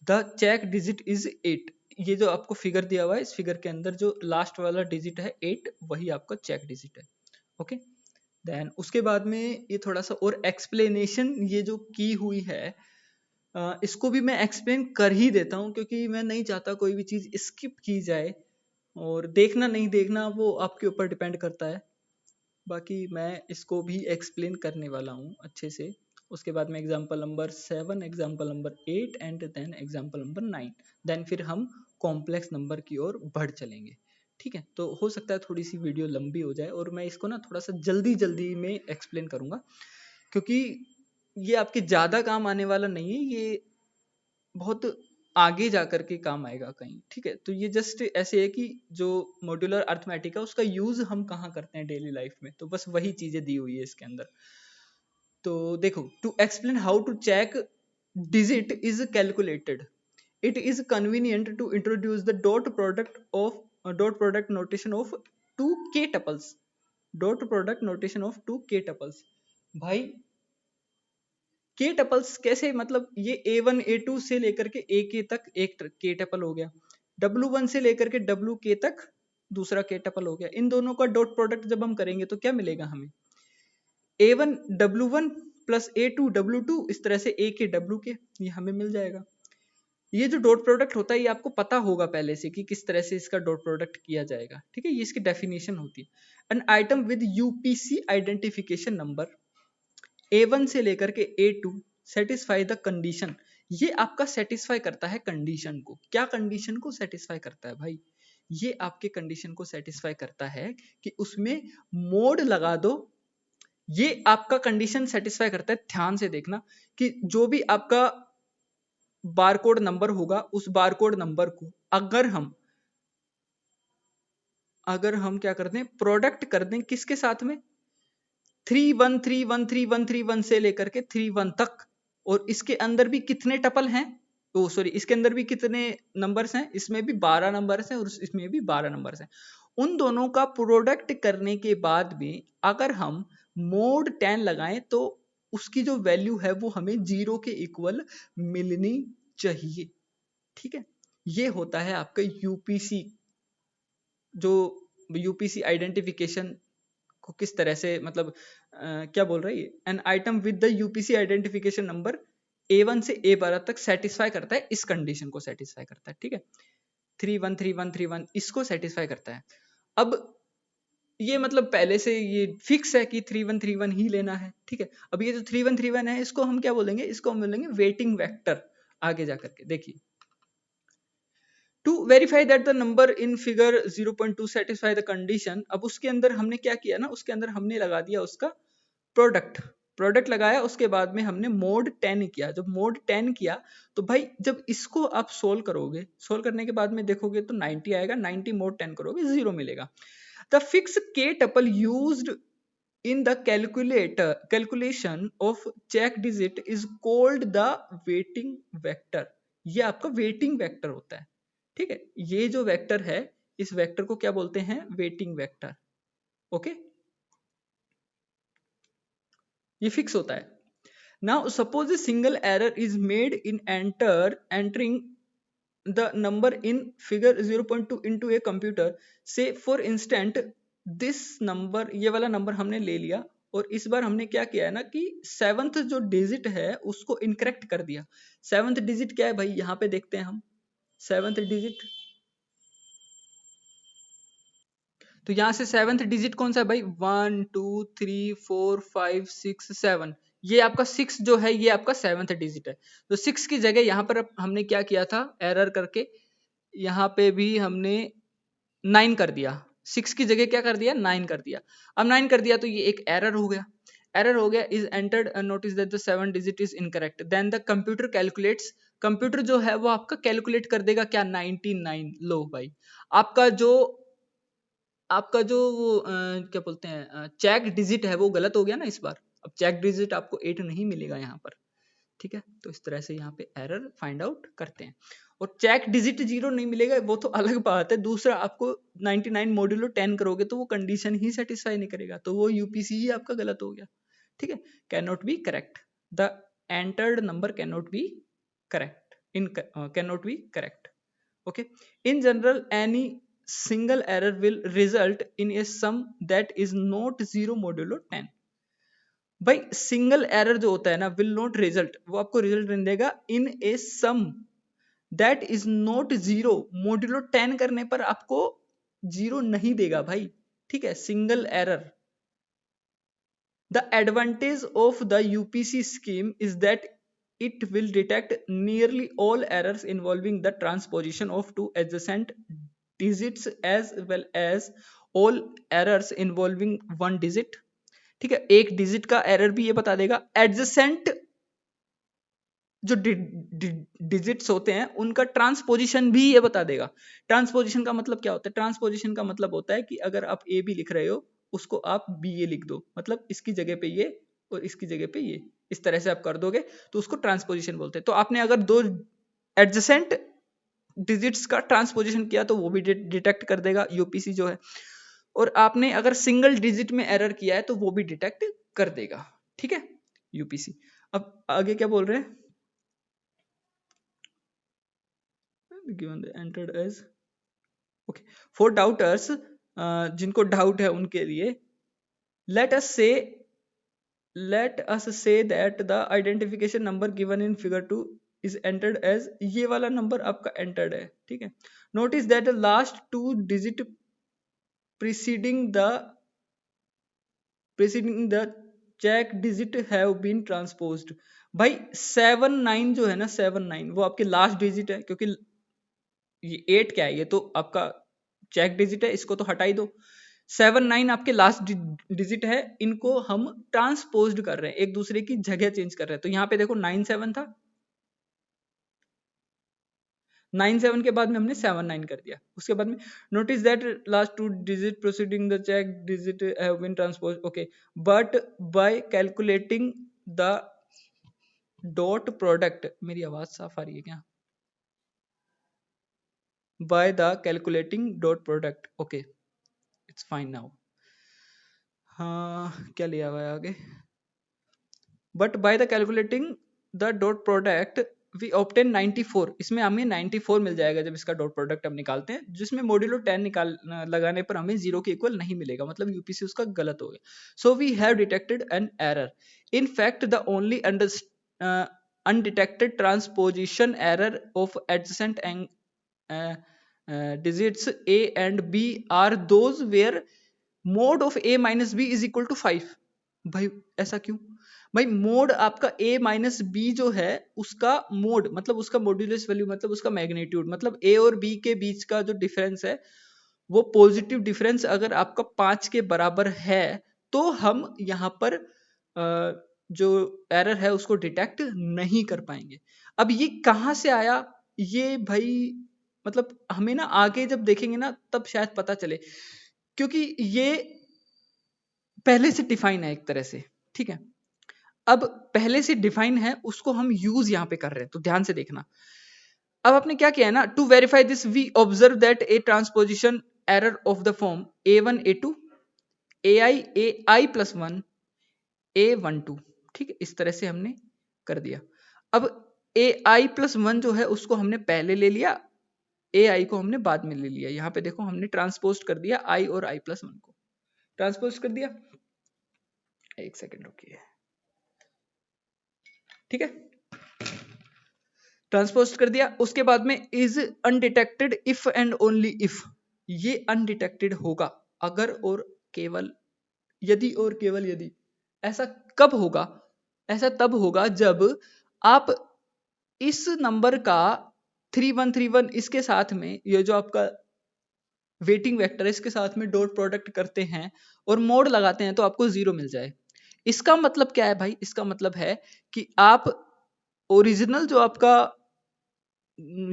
द चेक डिजिट इज 8। ये जो आपको फिगर दिया हुआ है इस फिगर के अंदर जो लास्ट वाला डिजिट है 8 वही आपका चेक डिजिट है। ओके, देन उसके बाद में ये थोड़ा सा और एक्सप्लेनेशन ये जो की हुई है इसको भी मैं एक्सप्लेन कर ही देता हूँ क्योंकि मैं नहीं चाहता कोई भी चीज़ स्किप की जाए, और देखना नहीं देखना वो आपके ऊपर डिपेंड करता है। बाकी मैं इसको भी एक्सप्लेन करने वाला हूँ अच्छे से। उसके बाद में example number 7, example number 8 and then example number 9। Then फिर हम कॉम्प्लेक्स नंबर की ओर बढ़ चलेंगे। ठीक है, तो हो सकता है थोड़ी सी वीडियो लंबी हो जाए और मैं इसको ना थोड़ा सा जल्दी जल्दी में एक्सप्लेन करूँगा क्योंकि ये आपके ज़्यादा काम आने वाला नहीं है, ये बहुत आगे जा करके काम आएगा कहीं। ठीक है, तो ये जस्ट ऐसे है कि जो मॉड्यूलर अर्थमेटिक है उसका यूज हम कहाँ करते हैं डेली लाइफ में, तो बस वही चीजें दी हुई है इसके अंदर। तो देखो, to explain how to check digit is calculated, it is convenient to introduce the dot product notation of two K tuples. Dot product notation of two K tuples. भाई के टपल्स कैसे? मतलब ये A1 A2 से लेकर के ए के तक एक के टपल हो गया, W1 से लेकर के WK तक दूसरा के टपल हो गया। इन दोनों का डॉट प्रोडक्ट जब हम करेंगे तो क्या मिलेगा हमें? A1 W1 plus A2 W2, इस तरह से A के W के, ये हमें मिल जाएगा। ये जो डॉट प्रोडक्ट होता है ये आपको पता होगा पहले से कि किस तरह से इसका डॉट प्रोडक्ट किया जाएगा। ठीक है, ये इसकी डेफिनेशन होती है। An item with UPC identification number A1 से लेकर के A2 सेटिस्फाई द कंडीशन। ये आपका सेटिस्फाई करता है कंडीशन को। क्या कंडीशन को सेटिस्फाई करता है भाई? ये आपके कंडीशन को सेटिस्फाई करता है कि उसमें मोड लगा दो। ये आपका कंडीशन सेटिस्फाई करता है, ध्यान से देखना, कि जो भी आपका बारकोड नंबर होगा उस बारकोड नंबर को अगर हम क्या कर दें? प्रोडक्ट कर दें किसके साथ में? 31313131 से लेकर के 31 तक, और इसके अंदर भी कितने टपल हैं? ओ सॉरी, इसके अंदर भी कितने नंबर्स हैं? इसमें भी 12 नंबर्स हैं और इसमें भी 12 नंबर्स हैं। उन दोनों का प्रोडक्ट करने के बाद में अगर हम मोड 10 लगाएं तो उसकी जो वैल्यू है वो हमें 0 के इक्वल मिलनी चाहिए। ठीक है, ये होता है आपका यूपीसी। जो यूपीसी आइडेंटिफिकेशन को किस तरह से, मतलब क्या बोल रहा है ये? An item with the UPC identification number A1 से A12 तक सेटिस्फाई करता है, इस कंडीशन को सेटिस्फाई करता है। ठीक है, 313131 इसको सेटिस्फाई करता है। अब ये मतलब पहले से ये फिक्स है कि 3131 ही लेना है। ठीक है, अब ये जो 3131 है इसको हम क्या बोलेंगे? इसको हम बोलेंगे वेटिंग वेक्टर। आगे जाकर के देखिए, to verify that the number in figure 0.2 satisfy the condition. अब उसके अंदर हमने क्या किया ना, उसके अंदर हमने लगा दिया उसका प्रोडक्ट। प्रोडक्ट लगाया, उसके बाद में हमने मोड 10 किया। जब मोड 10 किया तो भाई जब इसको आप सोल्व करोगे, सोल्व करने के बाद में देखोगे तो 90 आएगा, 90 मोड 10 करोगे 0 मिलेगा। द फिक्स के tuple used in the calculation of check digit is called the weighting vector। ये आपका weighting vector होता है, ठीक है। ये जो वेक्टर है, इस वेक्टर को क्या बोलते हैं? weighting vector। ओके, ये फिक्स होता है। Now suppose a single error is made in entering the number in figure 0.2 into a computer। say for instance this number, ये वाला नंबर हमने ले लिया और इस बार हमने क्या किया है ना कि 7th जो डिजिट है उसको इनकरेक्ट कर दिया। 7th डिजिट क्या है भाई, यहाँ पे देखते हैं हम 7th डिजिट। तो यहां से 7th डिजिट कौन सा है भाई? 1 2 3 4 5 6 7। ये आपका 6 जो है ये आपका 7th डिजिट है। तो 6 की जगह यहाँ पर हमने क्या किया था, एरर करके यहाँ पे भी हमने 9 कर दिया। 6 की जगह क्या कर दिया? 9 कर दिया। अब 9 कर दिया तो ये एक एरर हो गया। एरर हो गया, is entered notice that the 7 digit is incorrect. Then the computer calculates, computer जो है वो आपका कैलकुलेट कर देगा क्या? 99। लो भाई, आपका जो वो क्या बोलते हैं चेक डिजिट है वो गलत हो गया ना इस बार। अब चेक डिजिट आपको 8 नहीं मिलेगा यहाँ पर, ठीक है। तो इस तरह से यहाँ पे एरर फाइंड आउट करते हैं। और चेक डिजिट 0 नहीं मिलेगा वो तो अलग बात है। दूसरा, आपको 99 मॉड्यूलो 10 करोगे तो वो कंडीशन ही सेटिस्फाई नहीं करेगा, तो वो यूपीसी ही आपका गलत हो गया, ठीक है। Can not be correct, the entered number can not be correct, in can not be correct. Okay, in general any single error will result in a sum that is not 0 modulo 10। भाई single error जो होता है ना, will not result, वो आपको result नहीं देगा इन ए सम that is not 0 modulo 10 करने पर आपको 0 नहीं देगा भाई, ठीक है। Single error. The advantage of the UPC scheme is that it will detect nearly all errors involving the transposition of two adjacent digits as well as all errors involving one digit। ठीक है, एक digit का error भी ये बता देगा। Adjacent जो digits होते हैं उनका ट्रांसपोजिशन भी ये बता देगा। ट्रांसपोजिशन का मतलब क्या होता है? ट्रांसपोजिशन का मतलब होता है कि अगर आप ए बी लिख रहे हो उसको आप बी ए लिख दो, मतलब इसकी जगह पे ये और इसकी जगह पे ये, इस तरह से आप कर दोगे तो उसको ट्रांसपोजिशन बोलते हैं। तो आपने अगर दो एडजेसेंट डिजिट्स का ट्रांसपोजिशन किया तो वो भी डिटेक्ट कर देगा यूपीसी जो है। और आपने अगर सिंगल डिजिट में एरर किया है तो वो भी डिटेक्ट कर देगा, ठीक है, यूपीसी। अब आगे क्या बोल रहे हैं? given the entered as okay for doubters, जिनको डाउट है उनके लिए let us say that the identification number given in figure 2 is entered as, ये वाला नंबर आपका entered है, ठीक है। notice that the last two digit preceding the check digit have been transposed। भाई 7 9 जो है ना, 7 9 वो आपके लास्ट डिजिट है, क्योंकि ये 8 क्या है, ये तो आपका चेक डिजिट है, इसको तो हटा ही दो। 7 9 आपके लास्ट डिजिट है, इनको हम ट्रांसपोज्ड कर रहे हैं, एक दूसरे की जगह चेंज कर रहे हैं। तो यहाँ पे देखो 9 7 था, 9 7 के बाद में हमने 7 9 कर दिया। उसके बाद में notice that last two digit proceeding the check digit have been transposed. Okay, but by calculating the dot product, मेरी आवाज साफ आ रही है क्या? By the calculating dot product, okay it's fine now. हाँ, क्या लिया हुआ है आगे? But by the calculating the dot product we obtain 94। इसमें हमें 94 मिल जाएगा जब इसका डॉट प्रोडक्ट हम निकालते हैं, जिसमें मॉड्यूलो 10 निकाल लगाने पर हमें 0 के इक्वल नहीं मिलेगा, मतलब यूपीसी उसका गलत हो गया। So we have detected an error. In fact the only undetected transposition error of adjacent digits a and b are those where mod of a minus b is equal to 5। भाई ऐसा क्यों? भाई mode आपका a minus B जो है उसका mode मतलब उसका मॉड्यूलस वैल्यू मतलब उसका मैग्नीट्यूड, मतलब a और b के बीच का जो डिफरेंस है वो पॉजिटिव डिफरेंस अगर आपका 5 के बराबर है तो हम यहाँ पर जो एरर है उसको डिटेक्ट नहीं कर पाएंगे। अब ये कहाँ से आया, ये भाई मतलब हमें ना आगे जब देखेंगे ना तब शायद पता चले, क्योंकि ये पहले से डिफाइन है एक तरह से, ठीक है। अब पहले से डिफाइन है, उसको हम यूज यहां पे कर रहे हैं, तो ध्यान से देखना। अब आपने क्या किया है ना, to verify this we observe that a transposition error of the form a1 a2 ai a1 ठीक है, इस तरह से हमने कर दिया। अब ai+1 जो है उसको हमने पहले ले लिया, ai को हमने बाद में ले लिया। यहां पे देखो हमने ट्रांसपोज कर दिया i और i+1 को ट्रांसपोज कर दिया। एक सेकेंड रुकिए, ठीक है, ट्रांसपोज कर दिया। उसके बाद में is undetected if and only if, ये अनडिटेक्टेड होगा अगर और केवल यदि, और केवल यदि। ऐसा कब होगा, ऐसा तब होगा जब आप इस नंबर का 3131 इसके साथ में, ये जो आपका वेटिंग वेक्टर है इसके साथ में डॉट प्रोडक्ट करते हैं और मोड लगाते हैं तो आपको 0 मिल जाए। इसका मतलब क्या है भाई, इसका मतलब है कि आप ओरिजिनल जो आपका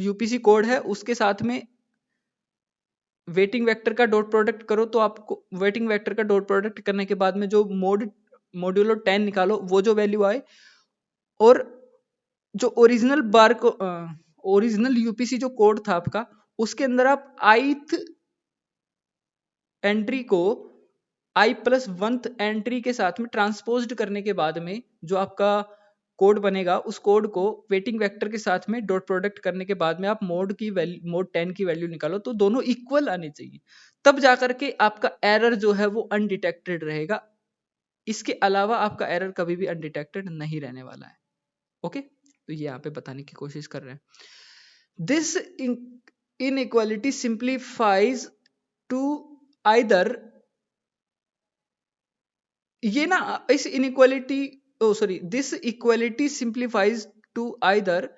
यूपीसी कोड है उसके साथ में वेटिंग वेक्टर का डॉट प्रोडक्ट करो, तो आपको वेटिंग वेक्टर का डॉट प्रोडक्ट करने के बाद में जो मॉड्यूलो 10 निकालो, वो जो वैल्यू आए, और जो ओरिजिनल बार को ओरिजिनल यूपीसी जो कोड था आपका, उसके अंदर आप ith एंट्री को i+1th एंट्री के साथ में ट्रांसपोज्ड करने के बाद में जो आपका कोड बनेगा, उस कोड को वेटिंग वेक्टर के साथ में डॉट प्रोडक्ट करने के बाद में आप मोड 10 की वैल्यू निकालो, तो दोनों इक्वल आने चाहिए, तब जाकर के आपका एरर जो है वो अनडिटेक्टेड रहेगा। इसके अलावा आपका एरर कभी भी अनडिटेक्टेड नहीं रहने वाला है। ओके, तो ये यहाँ पे बताने की कोशिश कर रहे हैं। This inequality simplifies to either, ये ना इस inequality, oh sorry, this equality simplifies to either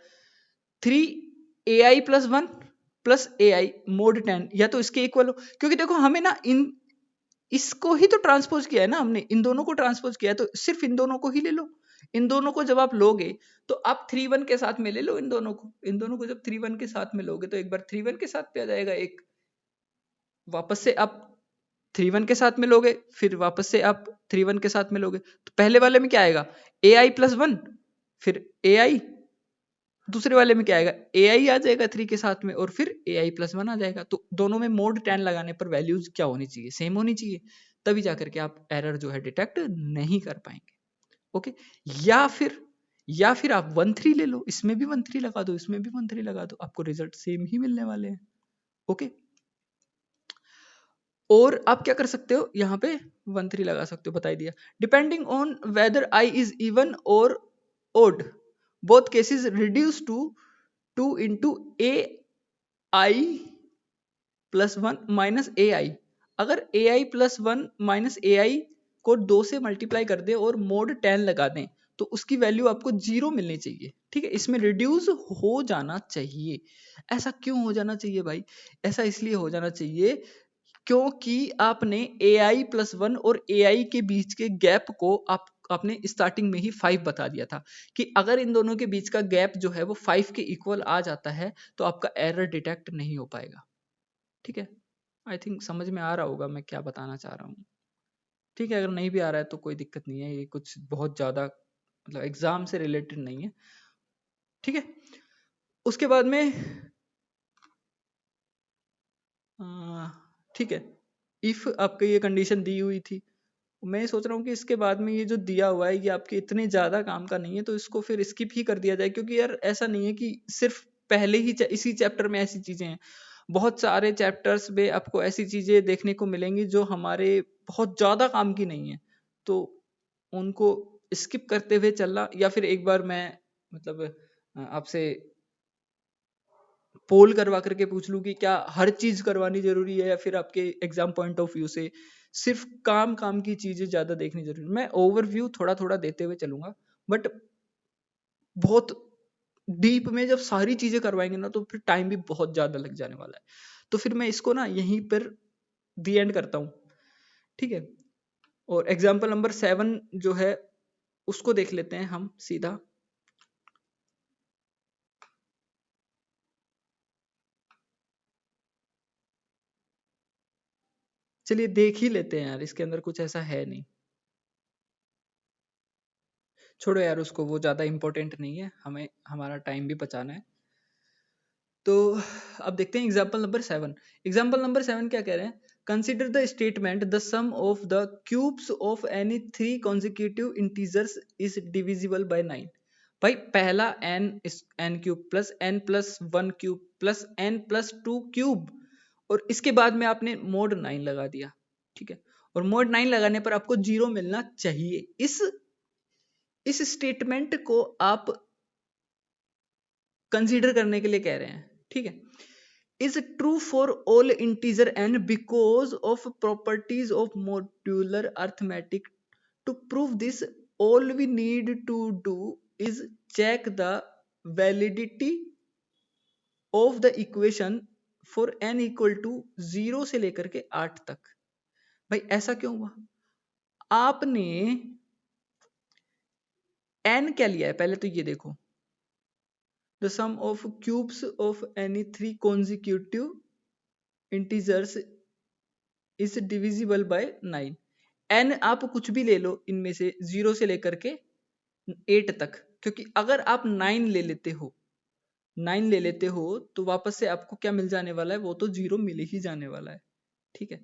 3ai+1 plus ai mod 10, या तो इसके इक्वल हो, क्योंकि देखो हमें ना इन इसको ही तो ट्रांसपोज किया है ना हमने, इन दोनों को ट्रांसपोज किया है, तो सिर्फ इन दोनों को ही ले लो। इन दोनों को जब आप लोगे तो आप 3 1 के साथ में ले लो, इन दोनों को, इन दोनों को जब 3 1 के साथ में लोगे तो एक बार 3 1 के साथ पे आ जाएगा, एक वापस से आप 3 1 के साथ में लोगे, फिर वापस से आप 3 1 के साथ में लोगे, तो पहले वाले में क्या आएगा ai+1, फिर ai, दूसरे वाले में क्या आएगा ai आ जाएगा 3 के साथ में, और फिर ai+1 आ जाएगा। तो दोनों में मोड 10 लगाने पर वैल्यूज क्या होनी चाहिए, सेम होनी चाहिए, तभी जाकर के आप एरर जो है डिटेक्ट नहीं कर पाएंगे। ओके, या फिर आप 1 3 ले लो, इसमें भी 1 3 लगा दो, इसमें भी 1 3 लगा दो, आपको रिजल्ट सेम ही मिलने वाले हैं। ओके, और आप क्या कर सकते हो, यहाँ पे 1 3 लगा सकते हो, बता ही दिया। Depending on whether i is even और odd, both cases reduce to 2 into ai+1 minus ai। अगर ai+1 minus ai को 2 से मल्टीप्लाई कर दे और मोड 10 लगा दें तो उसकी वैल्यू आपको 0 मिलनी चाहिए, ठीक है, इसमें रिड्यूस हो जाना चाहिए। ऐसा क्यों हो जाना चाहिए भाई, ऐसा इसलिए हो जाना चाहिए क्योंकि आपने ai+1 और ai के बीच के गैप को आपने स्टार्टिंग में ही 5 बता दिया था, कि अगर इन दोनों के बीच का गैप जो है वो 5 के इक्वल आ जाता है तो आपका एरर डिटेक्ट नहीं हो पाएगा। ठीक है, आई थिंक समझ में आ रहा होगा मैं क्या बताना चाह रहा हूँ। ठीक है, अगर नहीं भी आ रहा है तो कोई दिक्कत नहीं है, ये कुछ बहुत ज़्यादा मतलब एग्जाम से रिलेटेड नहीं है। ठीक है, उसके बाद में ठीक है, इफ आपकी ये कंडीशन दी हुई थी, मैं सोच रहा हूँ कि इसके बाद में ये जो दिया हुआ है ये आपके इतने ज़्यादा काम का नहीं है, तो इसको फिर स्किप ही कर दिया जाए, क्योंकि यार ऐसा नहीं है कि सिर्फ पहले ही इसी चैप्टर में ऐसी चीज़ें हैं, बहुत सारे चैप्टर्स में आपको ऐसी चीज़ें देखने को मिलेंगी जो हमारे बहुत ज़्यादा काम की नहीं है, तो उनको स्किप करते हुए चलना, या फिर एक बार मैं मतलब आपसे पोल करवा करके पूछ लूँ कि क्या हर चीज करवानी जरूरी है, या फिर आपके एग्जाम पॉइंट ऑफ व्यू से सिर्फ काम की चीजें ज्यादा देखनी जरूरी है। मैं ओवरव्यू थोड़ा थोड़ा देते हुए चलूंगा, बट बहुत डीप में जब सारी चीजें करवाएंगे ना तो फिर टाइम भी बहुत ज्यादा लग जाने वाला है, तो फिर मैं इसको ना यहीं पर दी एंड करता हूँ। ठीक है, और एग्जाम्पल नंबर 7 जो है उसको देख लेते हैं हम सीधा। चलिए देख ही लेते हैं यार, इसके अंदर कुछ ऐसा है नहीं, छोड़ो यार उसको, वो ज्यादा इंपॉर्टेंट नहीं है, हमें हमारा टाइम भी बचाना है। तो अब देखते हैं एग्जाम्पल नंबर 7। एग्जाम्पल नंबर 7 क्या कह रहे हैं, consider the statement the sum of the cubes of any 3 consecutive integers is divisible by 9। भाई पहला n cube plus n plus 1 cube plus n plus 2 cube, और इसके बाद में आपने मोड 9 लगा दिया, ठीक है, और मोड 9 लगाने पर आपको 0 मिलना चाहिए। इस स्टेटमेंट को आप कंसीडर करने के लिए कह रहे हैं, ठीक है। is true for all integer n because of properties of modular arithmetic. To prove this, all we need to do is check the validity of the equation for n equal to 0 से लेकर के 8 तक। भाई ऐसा क्यों हुआ, आपने n क्या लिया है पहले तो ये देखो, the sum of cubes of any 3 consecutive integers is divisible by 9। n आप कुछ भी ले लो इनमें से 0 से लेकर के 8 तक, क्योंकि अगर आप 9 ले लेते हो, 9 ले लेते हो तो वापस से आपको क्या मिल जाने वाला है, वो तो 0 मिल ही जाने वाला है, ठीक है।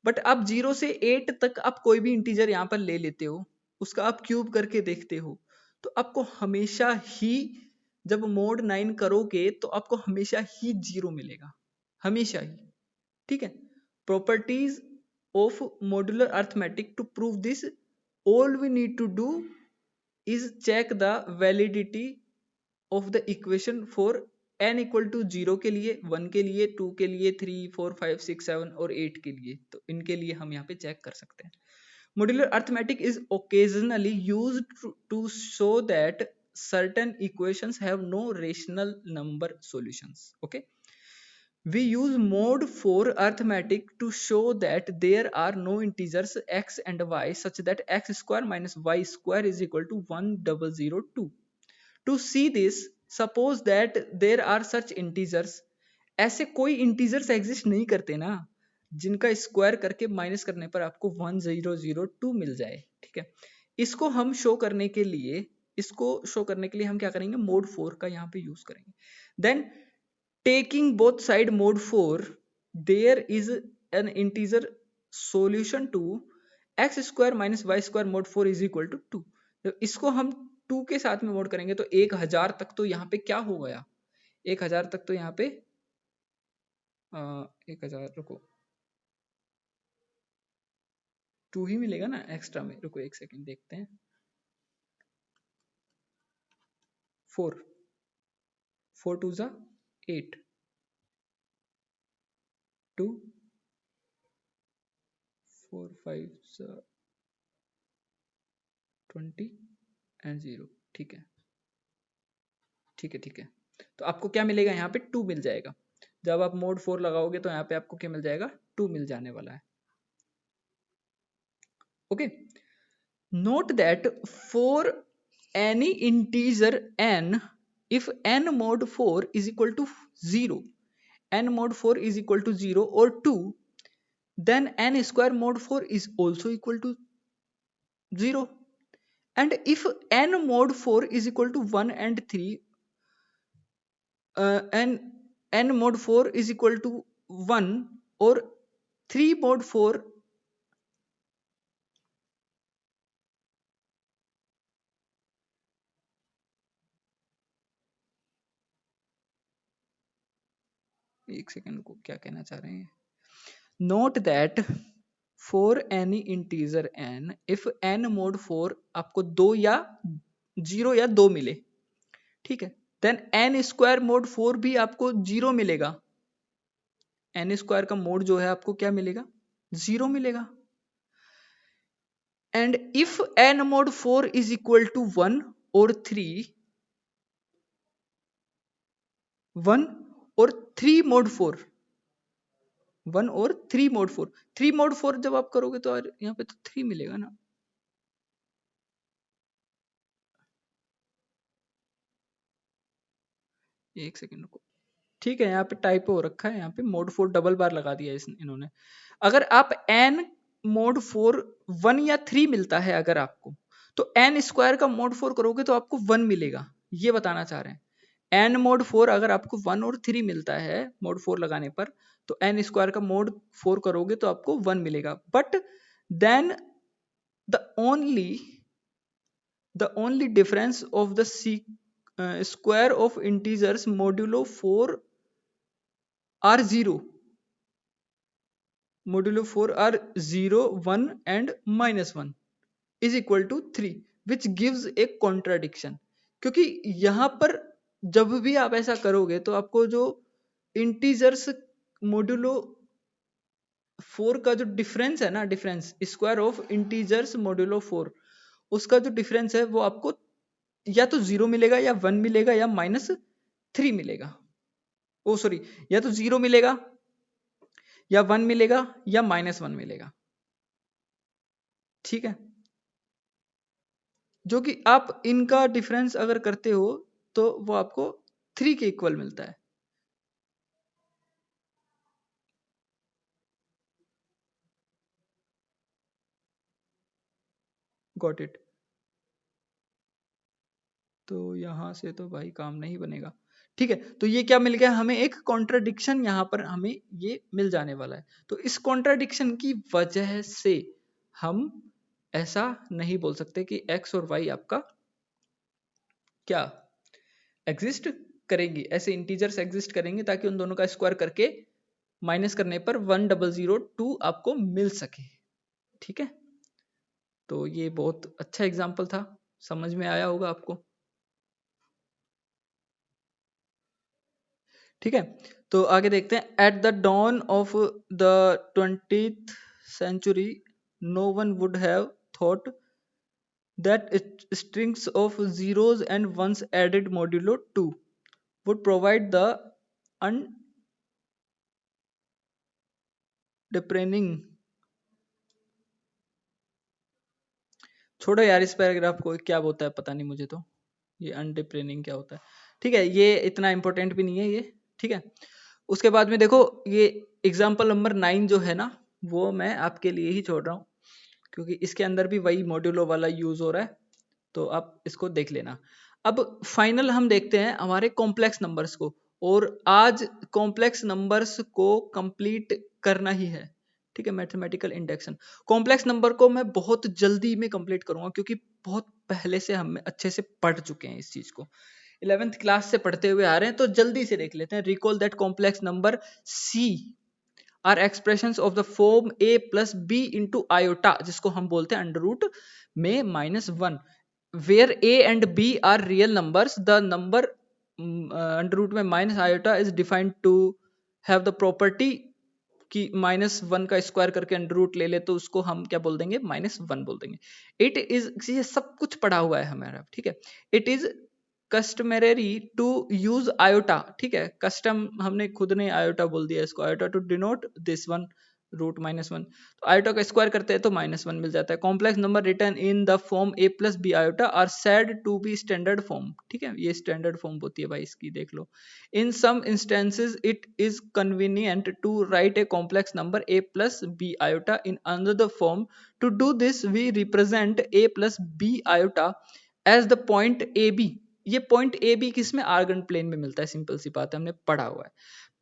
बट आप 0 से 8 तक आप कोई भी इंटीजर यहाँ पर ले लेते हो, उसका आप क्यूब करके देखते हो, तो आपको हमेशा ही जब मोड 9 करोगे तो आपको हमेशा ही 0 मिलेगा, हमेशा ही, ठीक है। Properties of modular arithmetic, to prove this all we need to do is check the validity of the equation for n equal to 0 के लिए, 1 के लिए, 2 के लिए, 3 4 5 6 7 और 8 के लिए, तो इनके लिए हम यहाँ पे चेक कर सकते हैं। modular arithmetic is occasionally used to show that certain equations have no rational number solutions, okay। We use mode 4 arithmetic to show that there are no integers x and y such that x square minus y square is equal to 1002। To see this, suppose that there are such integers, ऐसे कोई integers exist नहीं करते ना जिनका square करके minus करने पर आपको 1002 मिल जाए, ठीक है। इसको हम शो करने के लिए, हम क्या करेंगे, मोड 4 का यहाँ पे यूज करेंगे। Then taking both side mode 4, there is an integer solution to x square minus y square mod 4 is equal to 2। तो इसको हम 2 के साथ में मोड करेंगे तो 1000 तक तो यहाँ पे क्या हो गया, 1000 तक तो यहाँ पे 1000, रुको 2 ही मिलेगा ना एक्स्ट्रा में, रुको एक सेकंड देखते हैं। 4 4 2 जा 8 2 4 5 जा 20 एंड 0, ठीक है, ठीक है, ठीक है। तो आपको क्या मिलेगा, यहाँ पे 2 मिल जाएगा। जब आप मोड 4 लगाओगे तो यहाँ पे आपको क्या मिल जाएगा, 2 मिल जाने वाला है, okay. Note that for any integer n, if n mod 4 is equal to 0, n mod 4 is equal to 0 or 2, then n square mod 4 is also equal to 0। and if n mod 4 is equal to 1 and 3, and n mod 4 is equal to 1 or 3 mod 4, एक second को क्या कहना चाह रहे हैं, note that for any integer n, if n mod 4 आपको 2 या 0 या 2 मिले, ठीक है, देन n स्क्वायर mod 4 भी आपको 0 मिलेगा, n स्क्वायर का मोड जो है आपको क्या मिलेगा, 0 मिलेगा। And if n mod 4 is equal to 1 or 3, 1 और 3 mod 4, 1 और 3 mod 4, 3 mod 4 जब आप करोगे तो यहाँ पे तो 3 मिलेगा ना, एक सेकंड को, ठीक है, यहाँ पे टाइप हो रखा है, यहाँ पे मोड 4 डबल बार लगा दिया इन्होंने। अगर आप n मोड 4 1 या 3 मिलता है अगर आपको, तो n स्क्वायर का मोड 4 करोगे तो आपको 1 मिलेगा, ये बताना चाह रहे हैं। n मोड 4 अगर आपको 1 और 3 मिलता है मोड 4 लगाने पर, तो n स्क्वायर का मोड 4 करोगे तो आपको 1 मिलेगा। But then the only difference of the square of integers modulo 4 are 0, modulo 4 are 0 1 and -1 is equal to 3, which gives a contradiction। क्योंकि यहां पर जब भी आप ऐसा करोगे तो आपको जो इंटीजर्स मोड्यूलो 4 का जो डिफरेंस है ना, difference square of integers modulo 4, उसका जो डिफरेंस है वो आपको या तो 0 मिलेगा या 1 मिलेगा या -3 मिलेगा। ओ सॉरी, या तो 0 मिलेगा या 1 मिलेगा या -1 मिलेगा, ठीक है। जो कि आप इनका डिफरेंस अगर करते हो तो वो आपको 3 के इक्वल मिलता है। Got it. तो यहां से तो भाई काम नहीं बनेगा, ठीक है। तो ये क्या मिल गया हमें, एक कॉन्ट्राडिक्शन यहां पर हमें ये मिल जाने वाला है। तो इस कॉन्ट्राडिक्शन की वजह से हम ऐसा नहीं बोल सकते कि x और y आपका क्या एग्जिस्ट करेंगी, ऐसे इंटीजर्स एग्जिस्ट करेंगे ताकि उन दोनों का स्क्वायर करके माइनस करने पर 1002 आपको मिल सके, ठीक है। तो ये बहुत अच्छा एग्जाम्पल था, समझ में आया होगा आपको, ठीक है। तो आगे देखते हैं। At the dawn of the 20th century no one would have thought that strings of zeros and ones added modulo 2 would provide the undeprening। छोड़ो यार इस पैराग्राफ को, क्या होता है पता नहीं मुझे तो, ये अनडिप्रेनिंग क्या होता है, ठीक है, ये इतना इंपॉर्टेंट भी नहीं है ये, ठीक है। उसके बाद में देखो ये एग्जाम्पल नंबर 9 जो है ना, वो मैं आपके लिए ही छोड़ रहा हूँ क्योंकि इसके अंदर भी वही मॉड्यूलो वाला यूज हो रहा है, तो आप इसको देख लेना। अब फाइनल हम देखते हैं हमारे कॉम्प्लेक्स नंबर्स को, और आज कॉम्प्लेक्स नंबर्स को कंप्लीट करना ही है, ठीक है। मैथमेटिकल इंडेक्शन कॉम्प्लेक्स नंबर को मैं बहुत जल्दी में कंप्लीट करूंगा क्योंकि बहुत पहले से हम अच्छे से पढ़ चुके हैं इस चीज को, 11th क्लास से पढ़ते हुए आ रहे हैं, तो जल्दी से देख लेते हैं। Recall that complex number C are expressions of the form a plus B into iota, जिसको हम बोलते हैं अंडर रूट में -1, where a and b are real numbers, the number under root में minus iota is defined to have the property कि -1 का square करके under root ले ले तो उसको हम क्या बोल देंगे, -1 बोल देंगे। इट इज, ये सब कुछ पढ़ा हुआ है हमारा, ठीक है। It is customary to use iota, ठीक है, कस्टम हमने खुद ने आयोटा बोल दिया इसको, iota to denote this one root -1, तो आयोटा का स्क्वायर करते हैं तो -1 मिल जाता है। Complex number return in the form a plus B iota are said to be standard form, ठीक है, ये स्टैंडर्ड फॉर्म होती है भाई इसकी, देख लो। In some instances, it is convenient to write a complex number a plus b iota in another form. To do this, we represent a plus b iota as the point ab। ये point A B किस में, argon plane में मिलता है, simple सी बात है, हमने पढ़ा हुआ है।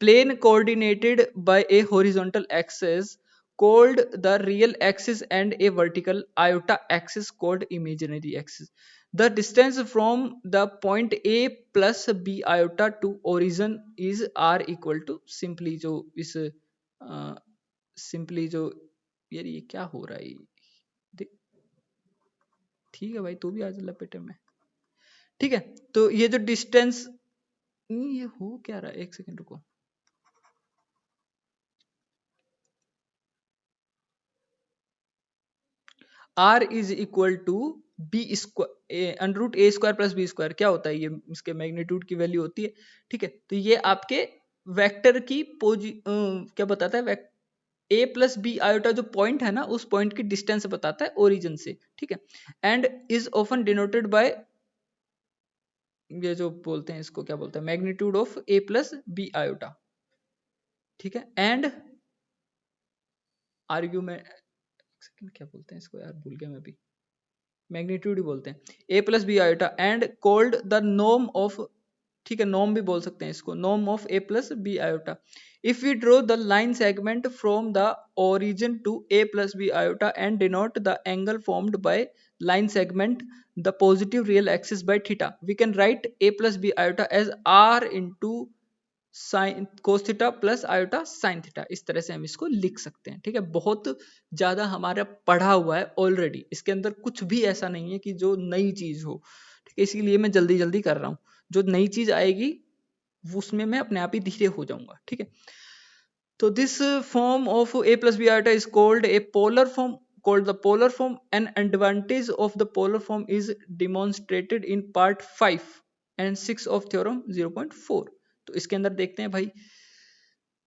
Plane coordinated by a horizontal axis called the real axis and a vertical iota axis called imaginary axis। The distance from the point A plus B iota to origin is r equal to, simply जो इस simply जो, यार ये क्या हो रहा है, ठीक है भाई तू भी आ जा लपेटे में, ठीक है। तो ये जो डिस्टेंस, ये हो क्या रहा है, एक सेकंड रुको, r is equal to b square under root a square plus b square, क्या होता है ये, इसके मैग्नीट्यूड की वैल्यू होती है, ठीक है। तो ये आपके वेक्टर की क्या बताता है, ए प्लस बी आयोटा जो पॉइंट है ना, उस पॉइंट की डिस्टेंस बताता है ओरिजिन से, ठीक है। And is often denoted by ये जो बोलते हैं इसको क्या बोलते हैं, magnitude of A plus B iota, ठीक है। एंड आर्ग्यूमेंट, क्या बोलते हैं इसको यार, भूल गया मैं भी, मैग्नीट्यूड ही बोलते हैं, A plus B iota and called the norm of, ठीक है, नॉर्म भी बोल सकते हैं इसको, norm of A plus B iota. If we draw the line segment from the origin to a plus b iota and denote the angle formed by line segment the positive real axis by theta, we can write a plus b iota as r into sine cos theta plus iota sine theta, इस तरह से हम इसको लिख सकते हैं, ठीक है। बहुत ज्यादा हमारा पढ़ा हुआ है ऑलरेडी, इसके अंदर कुछ भी ऐसा नहीं है कि जो नई चीज हो, ठीक है, इसीलिए मैं जल्दी जल्दी कर रहा हूँ, जो नई चीज आएगी उसमें मैं अपने आप ही धीरे हो जाऊंगा, ठीक है। तो this form of a plus b iota is called a polar form, called the polar form. An advantage of the polar form is demonstrated in part 5 and 6 of theorem 0.4। तो इसके अंदर देखते हैं भाई,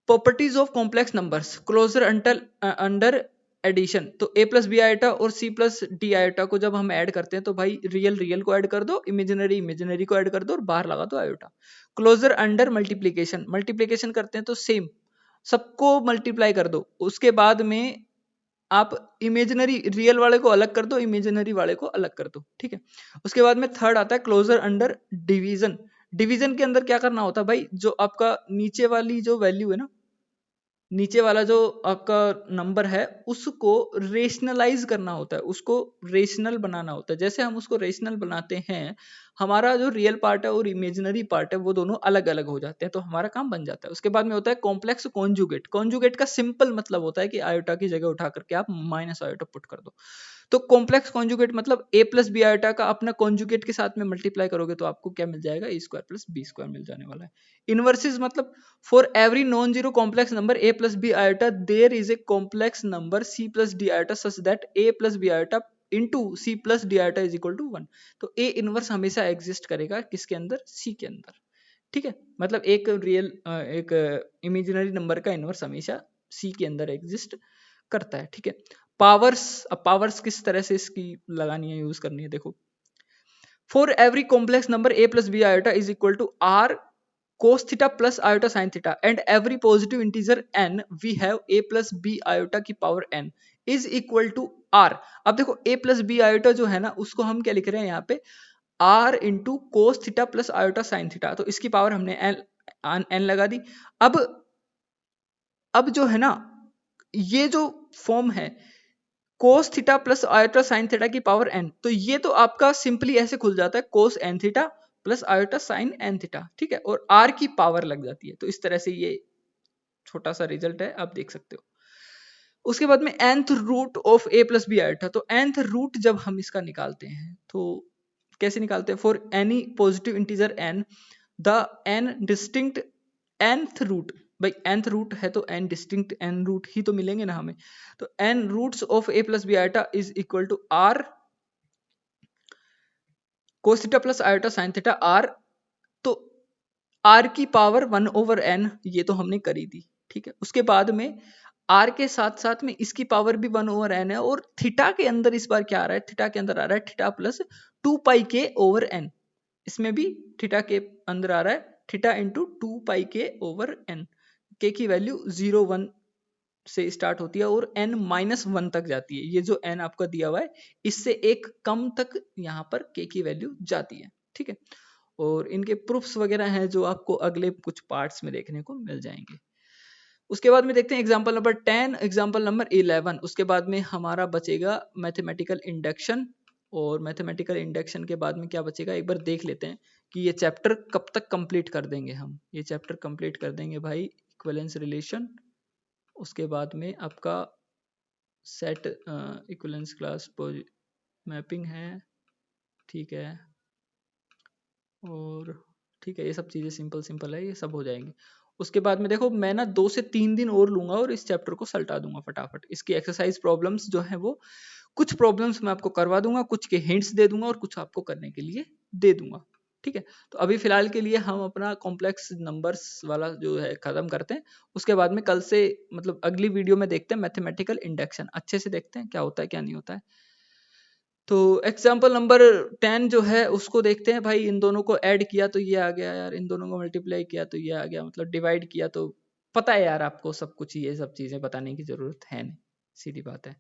properties of complex numbers closure under addition. तो a plus B iota और c plus d iota को जब हम ऐड करते हैं तो भाई रियल रियल को ऐड कर दो, इमेजिनरी इमेजिनरी को ऐड कर दो और बाहर लगा दो iota. Closure under multiplication, multiplication करते हैं तो सेम सबको मल्टीप्लाई कर दो, उसके बाद में आप इमेजिनरी रियल वाले को अलग कर दो, इमेजिनरी वाले को अलग कर दो, ठीक है। उसके बाद में थर्ड आता है क्लोजर अंडर डिवीजन। डिवीजन के अंदर क्या करना होता है भाई, जो आपका नीचे वाली जो वैल्यू है ना, नीचे वाला जो आपका नंबर है उसको रेशनलाइज करना होता है, उसको रेशनल बनाना होता है। जैसे हम उसको रेशनल बनाते हैं, हमारा जो रियल पार्ट है और इमेजिनरी पार्ट है वो दोनों अलग अलग हो जाते हैं, तो हमारा काम बन जाता है। उसके बाद में होता है कॉम्प्लेक्स कॉन्जुगेट। कॉन्जुगेट का सिंपल मतलब होता है कि आयोटा की जगह उठा करके आप माइनस आयोटा पुट कर दो। तो कॉम्प्लेक्स कॉन्जुगेट मतलब a प्लस बी आयोटा का अपना कॉन्जुगेट के साथ में मल्टीप्लाई करोगे तो आपको क्या मिल जाएगा, a square plus b square मिल जाने वाला है। इनवर्सिस मतलब for every non zero complex number a plus B iota there is a complex number c plus d iota such that a plus B iota into c plus d iota is equal to 1। तो a inverse हमेशा exist करेगा किसके अंदर, c के अंदर, ठीक है। मतलब एक रियल एक इमेजिनरी नंबर का इनवर्स हमेशा c के अंदर एग्जिस्ट करता है, ठीक है। पावर्स, अब पावर्स किस तरह से इसकी लगानी है, यूज करनी है, देखो। For every complex number a plus B iota is equal to r cos theta plus iota sin theta and every positive integer n we have a plus b iota की power n is equal to r। अब देखो a plus b iota जो है ना उसको हम क्या लिख रहे हैं यहाँ पे, r into cos theta plus iota sin theta, तो इसकी पावर हमने n लगा दी। अब जो है ना ये जो फॉर्म है cos theta plus iota sine theta की पावर n, तो ये तो आपका सिंपली ऐसे खुल जाता है cos n theta plus iota sign n theta, ठीक है, और r की पावर लग जाती है। तो इस तरह से ये छोटा सा रिजल्ट है, आप देख सकते हो। उसके बाद में nth root of a plus B iota, तो nth रूट जब हम इसका निकालते हैं तो कैसे निकालते हैं, for any positive integer n the n distinct nth root, भाई nth रूट है तो n डिस्टिंक्ट n रूट ही तो मिलेंगे ना हमें। तो n roots of a plus B iota is equal to r cos theta plus iota sine theta r। तो r की पावर 1 ओवर n ये तो हमने करी दी, ठीक है। उसके बाद में r के साथ साथ में इसकी पावर भी 1 ओवर n है, और थीटा के अंदर इस बार क्या आ रहा है, थीटा के अंदर आ रहा है थीटा प्लस 2 पाई के ओवर n। इसमें भी थीटा के अंदर आ रहा है थीटा इंटू 2 पाई के ओवर n। के की वैल्यू 0 1 से स्टार्ट होती है और n माइनस 1 तक जाती है। ये जो n आपका दिया हुआ है इससे एक कम तक यहाँ पर k की वैल्यू जाती है, ठीक है। और इनके प्रूफ्स वगैरह हैं जो आपको अगले कुछ पार्ट्स में देखने को मिल जाएंगे। उसके बाद में देखते हैं एग्जांपल नंबर 10, एग्जांपल नंबर 11। उसके बाद में हमारा बचेगा मैथमेटिकल इंडक्शन, और मैथमेटिकल इंडक्शन के बाद में क्या बचेगा एक बार देख लेते हैं कि ये चैप्टर कब तक कंप्लीट कर देंगे हम। ये चैप्टर कंप्लीट कर देंगे भाई इक्विवेलेंस रिलेशन, उसके बाद में आपका सेट इक्विवेलेंस क्लास मैपिंग है, ठीक है, और ठीक है, ये सब चीज़ें सिंपल सिंपल है, ये सब हो जाएंगी। उसके बाद में देखो मैं ना 2 से 3 दिन और लूंगा और इस चैप्टर को सल्टा दूंगा फटाफट। इसकी एक्सरसाइज प्रॉब्लम्स जो है वो कुछ प्रॉब्लम्स मैं आपको करवा दूंगा, कुछ के हिंट्स दे दूंगा और कुछ आपको करने के लिए दे दूंगा, ठीक है। तो अभी फिलहाल के लिए हम अपना कॉम्प्लेक्स नंबर्स वाला जो है खत्म करते हैं। उसके बाद में कल से मतलब अगली वीडियो में देखते हैं मैथमेटिकल इंडक्शन, अच्छे से देखते हैं क्या होता है क्या नहीं होता है। तो एग्जाम्पल नंबर 10 जो है उसको देखते हैं भाई। इन दोनों को ऐड किया तो ये आ गया यार, इन दोनों को मल्टीप्लाई किया तो ये आ गया, मतलब डिवाइड किया तो पता है यार आपको सब कुछ, ये सब चीजें बताने की जरूरत है नहीं, सीधी बात है।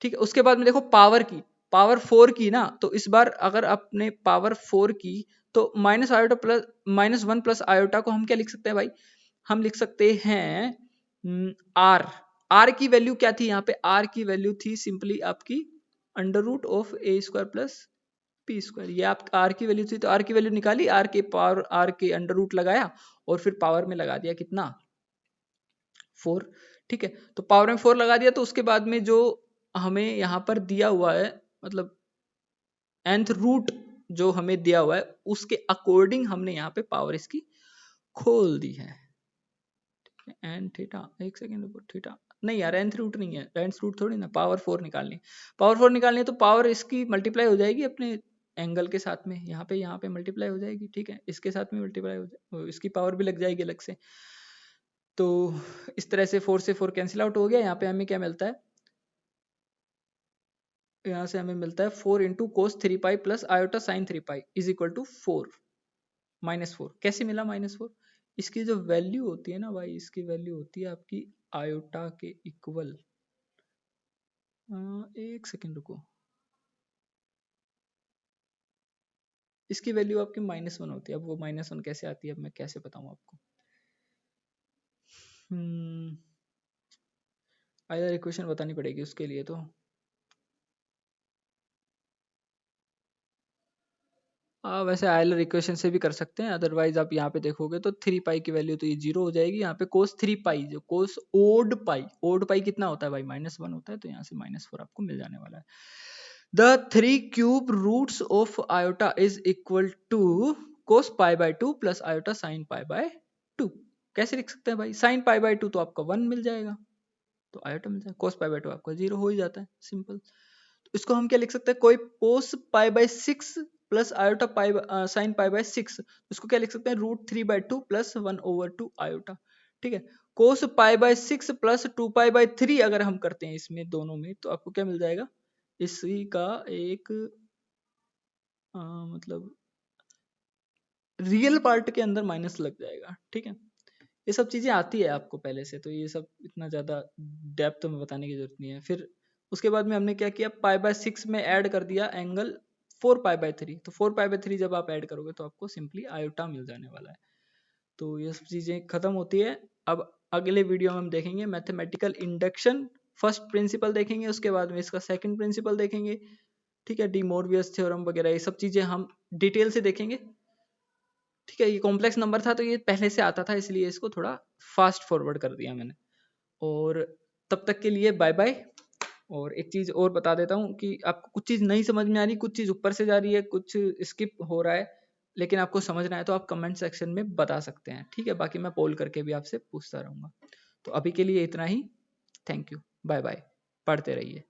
ठीक है, उसके बाद में देखो पावर की, पावर 4 की ना, तो इस बार अगर आपने पावर 4 की तो minus iota plus -1 plus iota को हम क्या लिख सकते हैं भाई, हम लिख सकते हैं आर। आर की वैल्यू क्या थी यहाँ पे, आर की वैल्यू थी सिंपली आपकी under root of a square plus p square. ये आप आर की वैल्यू थी, तो आर की वैल्यू निकाली, आर के पावर, आर के अंडर रूट लगाया और फिर पावर में लगा दिया कितना 4। ठीक है, तो पावर में 4 लगा दिया, तो उसके बाद में जो हमें यहाँ पर दिया हुआ है, मतलब nth रूट जो हमें दिया हुआ है उसके अकॉर्डिंग हमने यहाँ पे पावर इसकी खोल दी है। एन थीटा, एक सेकेंड रुको, थीटा नहीं यार, nth रूट नहीं है, nth रूट थोड़ी ना, पावर 4 निकालनी है। पावर 4 निकालनी है तो पावर इसकी मल्टीप्लाई हो जाएगी अपने एंगल के साथ में, यहाँ पे मल्टीप्लाई हो जाएगी। ठीक है, इसके साथ में मल्टीप्लाई हो जाए, इसकी पावर भी लग जाएगी अलग से। तो इस तरह से 4 से 4 कैंसिल आउट हो गया। यहाँ पे हमें क्या मिलता है, यहाँ से हमें मिलता है 4 into cos 3 pi plus iota sine 3 pi is equal to 4 -4। कैसे मिला -4, इसकी जो वैल्यू होती है ना भाई, इसकी वैल्यू होती है आपकी आयोटा के इक्वल। एक सेकेंड रुको, इसकी वैल्यू आपकी -1 होती है। अब वो -1 कैसे आती है, अब मैं कैसे बताऊं आपको। आइदर इक्वेशन बतानी पड़ेगी उसके लिए, तो वैसे आयलर इक्वेशन से भी कर सकते हैं, अदरवाइज आप यहाँ पे देखोगे तो 3 पाई की वैल्यू तो ये 0 हो जाएगी। यहाँ पे कोस 3 पाई, जो कोस ओड पाई, ओड पाई कितना होता है भाई -1 होता है, तो यहाँ से -4 आपको मिल जाने वाला है। The 3 cube roots of iota is equal to cos pi by 2 plus iota sine pi by 2। कैसे लिख सकते हैं भाई, साइन पाई बाय 2 तो आपका 1 मिल जाएगा, तो आयोटा मिल जाएगा, कोस पाई बाय 2 आपका 0 हो ही जाता है, सिंपल। इसको हम क्या लिख सकते हैं, कोई cos pi by 6 plus iota pi sine pi by 6, इसको क्या लिख सकते हैं, √3/2 प्लस 1/2 आयोटा। ठीक है, cos pi by 6 plus 2 pi by 3 अगर हम करते हैं इसमें दोनों में, तो आपको क्या मिल जाएगा, इसी का एक मतलब रियल पार्ट के अंदर माइनस लग जाएगा। ठीक है, ये सब चीजें आती है आपको पहले से, तो ये सब इतना ज्यादा डेप्थ में बताने की जरूरत नहीं है। फिर उसके बाद में हमने क्या किया, पाई बाय 6 में ऐड कर दिया एंगल 4 पाई बाय 3, तो 4 पाई बाय 3 जब आप ऐड करोगे तो आपको सिंपली आयोटा मिल जाने वाला है। तो ये सब चीजें खत्म होती है। अब अगले वीडियो में हम देखेंगे मैथमेटिकल इंडक्शन, फर्स्ट प्रिंसिपल देखेंगे, उसके बाद में इसका सेकंड प्रिंसिपल देखेंगे। ठीक है, डी मोरवियस थ्योरम वगैरह ये सब चीजें हम डिटेल से देखेंगे। ठीक है, ये कॉम्प्लेक्स नंबर था तो ये पहले से आता था, इसलिए इसको थोड़ा फास्ट फॉरवर्ड कर दिया मैंने। और तब तक के लिए बाय बाय। और एक चीज और बता देता हूँ कि आपको कुछ चीज नहीं समझ में आ रही, कुछ चीज ऊपर से जा रही है, कुछ स्किप हो रहा है, लेकिन आपको समझना है तो आप कमेंट सेक्शन में बता सकते हैं। ठीक है, बाकी मैं पोल करके भी आपसे पूछता रहूंगा। तो अभी के लिए इतना ही, थैंक यू, बाय बाय, पढ़ते रहिए।